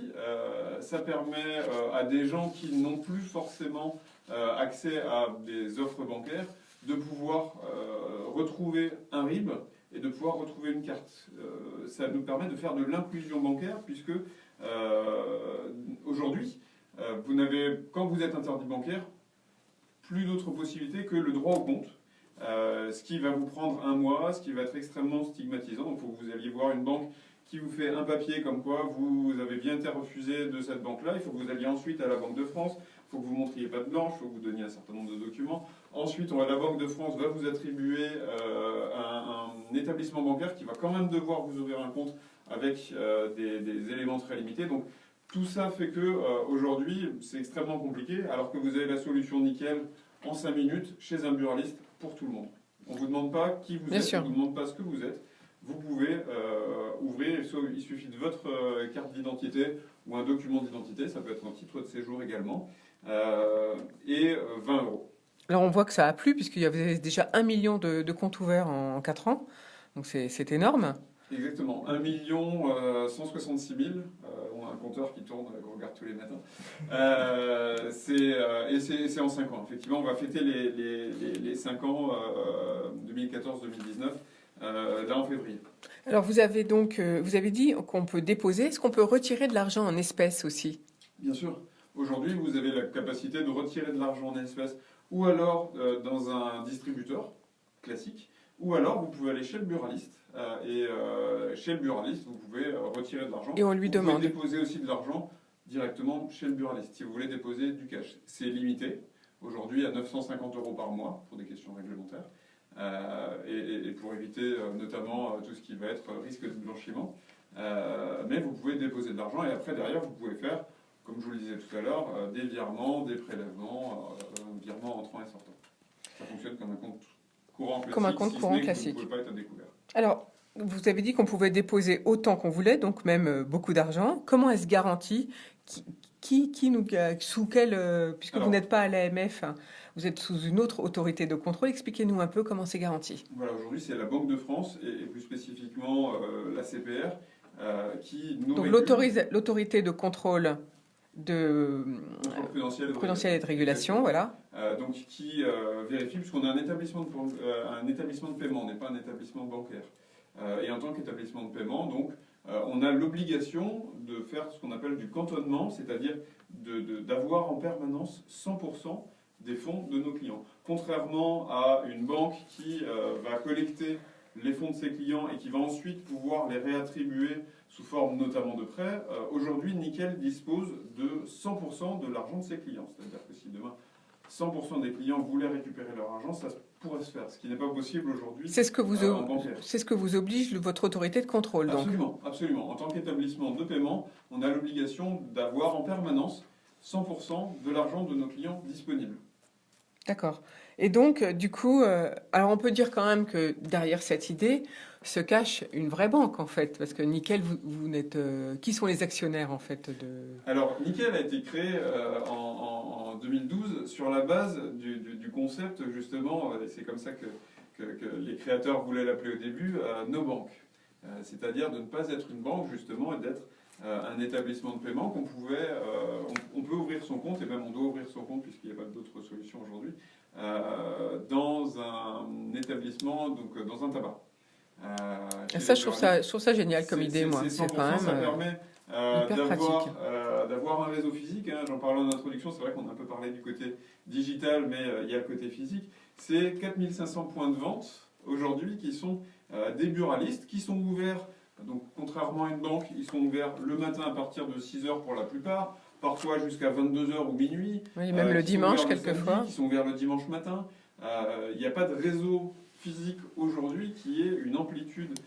ça permet à des gens qui n'ont plus forcément accès à des offres bancaires de pouvoir retrouver un RIB et de pouvoir retrouver une carte. Ça nous permet de faire de l'inclusion bancaire puisque aujourd'hui, vous n'avez, quand vous êtes interdit bancaire, plus d'autres possibilités que le droit au compte. Ce qui va vous prendre un mois, ce qui va être extrêmement stigmatisant. Donc il faut que vous alliez voir une banque qui vous fait un papier comme quoi vous avez bien été refusé de cette banque-là. Il faut que vous alliez ensuite à la Banque de France. Il faut que vous ne montriez pas de blanche, il faut que vous donniez un certain nombre de documents. Ensuite, la Banque de France va vous attribuer un établissement bancaire qui va quand même devoir vous ouvrir un compte avec des éléments très limités. Donc tout ça fait que aujourd'hui, c'est extrêmement compliqué, alors que vous avez la solution Nickel en 5 minutes chez un buraliste pour tout le monde. On ne vous demande pas qui vous êtes, on ne vous demande pas ce que vous êtes. Vous pouvez ouvrir, il suffit de votre carte d'identité ou un document d'identité, ça peut être un titre de séjour également, et 20 €. Alors on voit que ça a plu, puisqu'il y avait déjà 1 million de comptes ouverts en 4 ans, donc c'est énorme. Exactement, 1 166 000. On a un compteur qui tourne, qu'on regarde tous les matins. Et c'est en 5 ans. Effectivement, on va fêter les 5 ans 2014-2019 là en février. Alors vous avez dit qu'on peut déposer. Est-ce qu'on peut retirer de l'argent en espèces aussi? Bien sûr. Aujourd'hui, vous avez la capacité de retirer de l'argent en espèces ou alors dans un distributeur classique, ou alors vous pouvez aller chez le buraliste. Chez le buraliste, vous pouvez retirer de l'argent. Et on lui demande. Vous pouvez déposer aussi de l'argent directement chez le buraliste, si vous voulez déposer du cash. C'est limité, aujourd'hui à 950 € par mois, pour des questions réglementaires, et pour éviter notamment tout ce qui va être risque de blanchiment. Mais vous pouvez déposer de l'argent, et après, derrière, vous pouvez faire, comme je vous le disais tout à l'heure, des virements, des prélèvements, virements entrants et sortants. Ça fonctionne comme un compte courant classique. Comme un compte courant classique. Vous ne pouvez pas être à découvert. Alors, vous avez dit qu'on pouvait déposer autant qu'on voulait, donc même beaucoup d'argent. Comment est-ce garanti? Sous quel, puisque Alors, vous n'êtes pas à l'AMF, hein, vous êtes sous une autre autorité de contrôle. Expliquez-nous un peu comment c'est garanti. Voilà, aujourd'hui c'est la Banque de France et plus spécifiquement la CPR qui nous Donc régule. l'autorité de contrôle de prudentiel et de régulation, voilà. Donc qui vérifie, puisqu'on a un établissement de paiement, on n'est pas un établissement bancaire. Et en tant qu'établissement de paiement, donc, on a l'obligation de faire ce qu'on appelle du cantonnement, c'est-à-dire d'avoir en permanence 100% des fonds de nos clients. Contrairement à une banque qui va collecter les fonds de ses clients et qui va ensuite pouvoir les réattribuer sous forme notamment de prêts, aujourd'hui Nickel dispose de 100% de l'argent de ses clients. C'est-à-dire que si demain 100% des clients voulaient récupérer leur argent, ça pourrait se faire, ce qui n'est pas possible aujourd'hui en bancaire. C'est ce que vous oblige votre autorité de contrôle. Donc. Absolument, absolument. En tant qu'établissement de paiement, on a l'obligation d'avoir en permanence 100% de l'argent de nos clients disponible. D'accord. Et donc, du coup, alors on peut dire quand même que derrière cette idée se cache une vraie banque, en fait, parce que Nickel, vous n'êtes... qui sont les actionnaires, en fait Alors, Nickel a été créé en 2012 sur la base du concept, justement, et c'est comme ça que les créateurs voulaient l'appeler au début, no bank. C'est-à-dire de ne pas être une banque, justement, et d'être un établissement de paiement qu'on pouvait... on peut ouvrir son compte, et même on doit ouvrir son compte, puisqu'il n'y a pas d'autre solution aujourd'hui, dans un établissement, donc dans un tabac. Ça, je trouve ça génial comme idée, moi. C'est quand même, ça permet d'avoir un réseau physique. Hein. J'en parlais en introduction, c'est vrai qu'on a un peu parlé du côté digital, mais il y a le côté physique. C'est 4500 points de vente aujourd'hui qui sont des buralistes, qui sont ouverts, donc contrairement à une banque, ils sont ouverts le matin à partir de 6h pour la plupart, parfois jusqu'à 22h ou minuit. Oui, même le dimanche quelquefois. Qui sont ouverts le dimanche matin. Il n'y a pas de réseau physique aujourd'hui qui ait une amplitude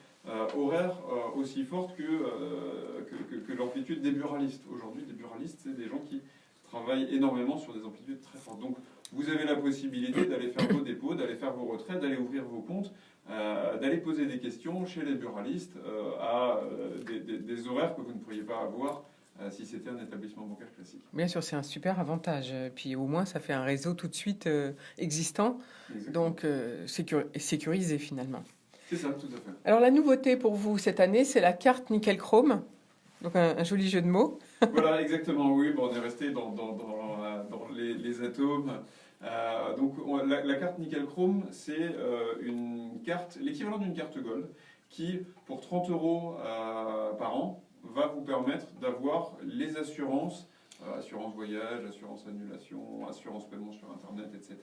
horaire aussi forte que l'amplitude des buralistes. Aujourd'hui, des buralistes, c'est des gens qui travaillent énormément sur des amplitudes très fortes. Donc, vous avez la possibilité d'aller faire vos dépôts, d'aller faire vos retraits, d'aller ouvrir vos comptes, d'aller poser des questions chez les buralistes à des horaires que vous ne pourriez pas avoir si c'était un établissement bancaire classique. Bien sûr, c'est un super avantage. Puis au moins, ça fait un réseau tout de suite existant, exactement. Donc sécurisé finalement. C'est ça, tout à fait. Alors la nouveauté pour vous cette année, c'est la carte Nickel Chrome. Donc un joli jeu de mots. Voilà, exactement, oui. Bon, on est resté dans les atomes. Donc la carte Nickel Chrome, c'est une carte, l'équivalent d'une carte Gold, qui, pour 30 € par an, va vous permettre d'avoir les assurances, assurance voyage, assurance annulation, assurance paiement sur Internet, etc.,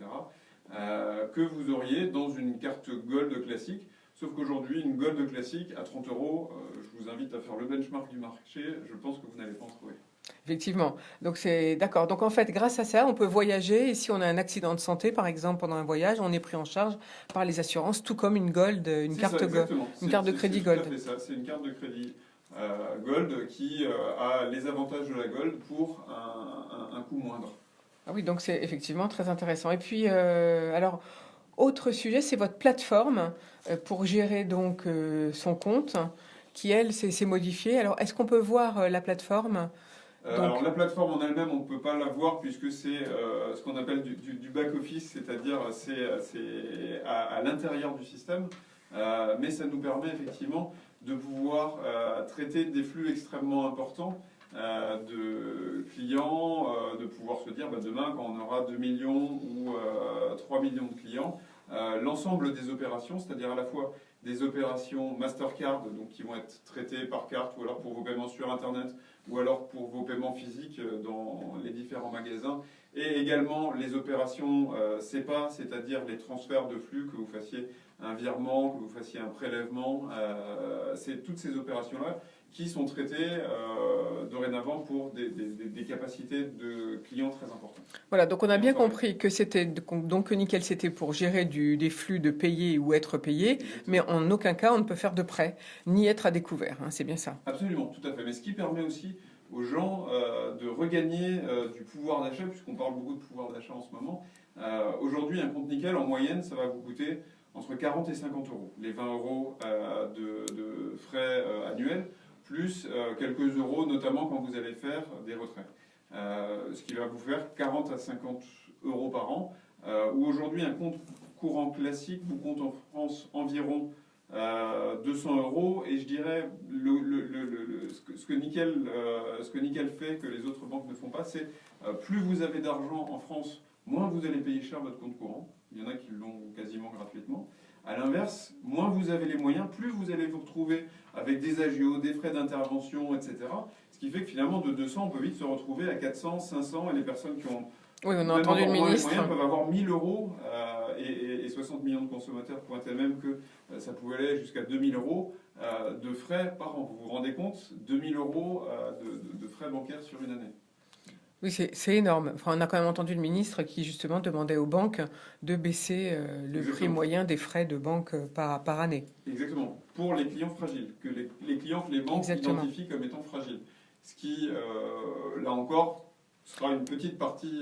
que vous auriez dans une carte Gold classique. Sauf qu'aujourd'hui, une Gold classique à 30 €, je vous invite à faire le benchmark du marché, je pense que vous n'allez pas en trouver. Effectivement. Donc c'est d'accord. Donc en fait, grâce à ça, on peut voyager. Et si on a un accident de santé, par exemple, pendant un voyage, on est pris en charge par les assurances, tout comme une Gold, une carte Gold, une carte de crédit Gold. C'est une carte de crédit Gold qui a les avantages de la Gold pour un coût moindre. Ah oui, donc c'est effectivement très intéressant. Et puis, alors, autre sujet, c'est votre plateforme pour gérer donc son compte, qui elle s'est modifiée. Alors, est-ce qu'on peut voir la plateforme? Alors la plateforme en elle-même, on ne peut pas la voir puisque c'est ce qu'on appelle du back-office, c'est-à-dire c'est à l'intérieur du système. mais ça nous permet effectivement de pouvoir traiter des flux extrêmement importants de clients, de pouvoir se dire demain quand on aura 2 millions ou 3 millions de clients, l'ensemble des opérations, c'est-à-dire à la fois des opérations Mastercard, donc qui vont être traitées par carte, ou alors pour vos paiements sur Internet, ou alors pour vos paiements physiques dans les différents magasins, et également les opérations CEPA, c'est-à-dire les transferts de flux, que vous fassiez un virement, que vous fassiez un prélèvement, c'est toutes ces opérations-là qui sont traitées dorénavant pour des capacités de clients très importantes. Voilà, donc on a bien compris que c'était donc que Nickel c'était pour gérer des flux de payer ou être payé, mais en aucun cas on ne peut faire de prêt ni être à découvert, hein, c'est bien ça. Absolument, tout à fait. Mais ce qui permet aussi aux gens de regagner du pouvoir d'achat, puisqu'on parle beaucoup de pouvoir d'achat en ce moment. Aujourd'hui, un compte Nickel, en moyenne, ça va vous coûter entre 40 et 50 euros. Les 20 euros de frais annuels, plus quelques euros, notamment quand vous allez faire des retraits. Ce qui va vous faire 40 à 50 euros par an, où aujourd'hui, un compte courant classique vous compte en France environ 200 euros, et je dirais ce que Nickel fait que les autres banques ne font pas, c'est plus vous avez d'argent en France, moins vous allez payer cher votre compte courant. Il y en a qui l'ont quasiment gratuitement. À l'inverse, moins vous avez les moyens, plus vous allez vous retrouver avec des agios, des frais d'intervention, etc. Ce qui fait que finalement, de 200, on peut vite se retrouver à 400, 500, et les personnes qui ont oui, on a entendu le ministre. Les moyens peuvent avoir 1000 euros, et 60 millions de consommateurs pointaient même que ça pouvait aller jusqu'à 2000 euros de frais par an. Vous vous rendez compte, 2000 euros de frais bancaires sur une année. Oui, c'est énorme. Enfin, on a quand même entendu le ministre qui justement demandait aux banques de baisser le prix moyen des frais de banque par année. Exactement, pour les clients fragiles, les clients que les banques identifient comme étant fragiles. Ce qui, là encore, sera une petite partie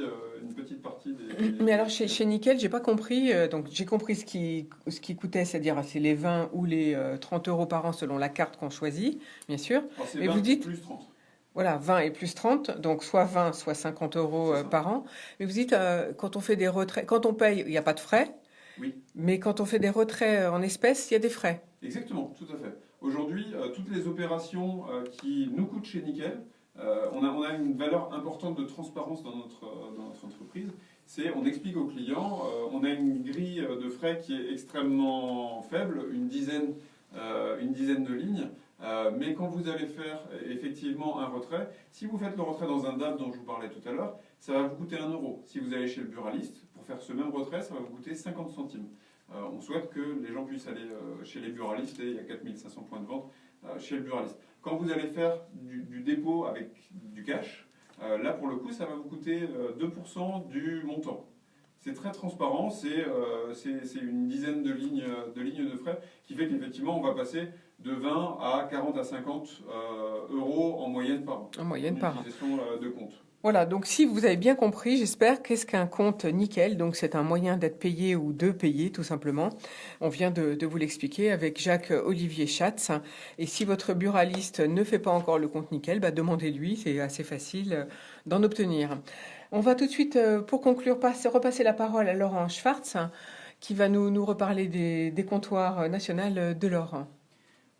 des... Mais alors chez Nickel, j'ai pas compris. Donc j'ai compris ce qui coûtait, c'est-à-dire c'est les 20 ou les 30 euros par an selon la carte qu'on choisit, bien sûr. Alors, mais vous dites plus 30. Voilà, 20 et plus 30, donc soit 20, soit 50 euros par an. Mais vous dites, quand on fait des retraits, quand on paye, il n'y a pas de frais. Oui. Mais quand on fait des retraits en espèces, il y a des frais. Exactement, tout à fait. Aujourd'hui, toutes les opérations qui nous coûtent chez Nickel, on a une valeur importante de transparence dans notre entreprise. On explique aux clients, on a une grille de frais qui est extrêmement faible, une dizaine de lignes. Mais quand vous allez faire effectivement un retrait, si vous faites le retrait dans un DAB dont je vous parlais tout à l'heure, ça va vous coûter 1 euro. Si vous allez chez le buraliste, pour faire ce même retrait, ça va vous coûter 50 centimes. On souhaite que les gens puissent aller chez les buralistes, et il y a 4500 points de vente chez le buraliste. Quand vous allez faire du dépôt avec du cash, là pour le coup, ça va vous coûter 2% du montant. C'est très transparent, c'est une dizaine de lignes de frais qui fait qu'effectivement on va passer de 20 à 40 à 50 euros en moyenne par an. En moyenne par an. De compte. Voilà, donc si vous avez bien compris, j'espère, qu'est-ce qu'un compte Nickel? Donc c'est un moyen d'être payé ou de payer tout simplement. On vient de vous l'expliquer avec Jacques-Olivier Schatz. Et si votre buraliste ne fait pas encore le compte Nickel, demandez-lui, c'est assez facile d'en obtenir. On va tout de suite, pour conclure, repasser la parole à Laurent Schwartz, qui va nous reparler des comptoirs nationaux de l'or.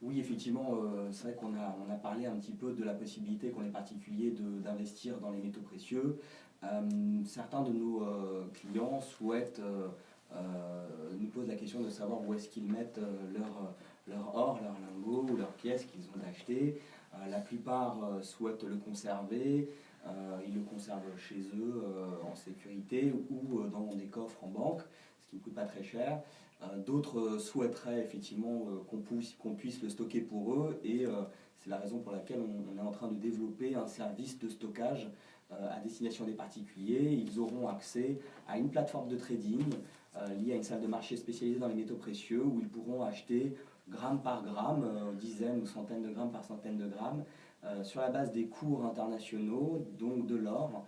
Oui, effectivement, c'est vrai qu'on a parlé un petit peu de la possibilité qu'ont les particuliers d'investir dans les métaux précieux. Certains de nos clients souhaitent, nous posent la question de savoir où est-ce qu'ils mettent leur or, leur lingot ou leurs pièces qu'ils ont achetées. La plupart souhaitent le conserver. Ils le conservent chez eux en sécurité ou dans des coffres en banque, ce qui ne coûte pas très cher. D'autres souhaiteraient effectivement qu'on puisse le stocker pour eux, et c'est la raison pour laquelle on est en train de développer un service de stockage à destination des particuliers. Ils auront accès à une plateforme de trading liée à une salle de marché spécialisée dans les métaux précieux, où ils pourront acheter gramme par gramme, dizaines ou centaines de grammes par centaines de grammes, sur la base des cours internationaux, donc de l'or,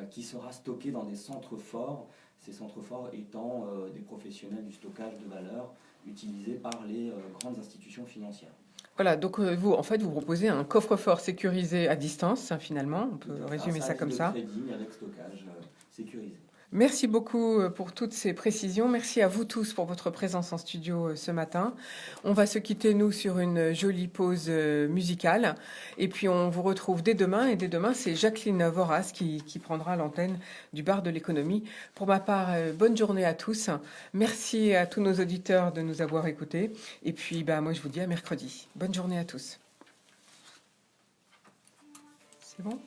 qui sera stocké dans des centres forts. Ces centres forts étant des professionnels du stockage de valeur utilisés par les grandes institutions financières. Voilà, donc vous proposez un coffre-fort sécurisé à distance, finalement, on peut résumer ça comme ça. Trading avec stockage sécurisé. Merci beaucoup pour toutes ces précisions. Merci à vous tous pour votre présence en studio ce matin. On va se quitter, nous, sur une jolie pause musicale. Et puis, on vous retrouve dès demain. Et dès demain, c'est Jacqueline Voras qui prendra l'antenne du bar de l'économie. Pour ma part, bonne journée à tous. Merci à tous nos auditeurs de nous avoir écoutés. Et puis, moi, je vous dis à mercredi. Bonne journée à tous. C'est bon ?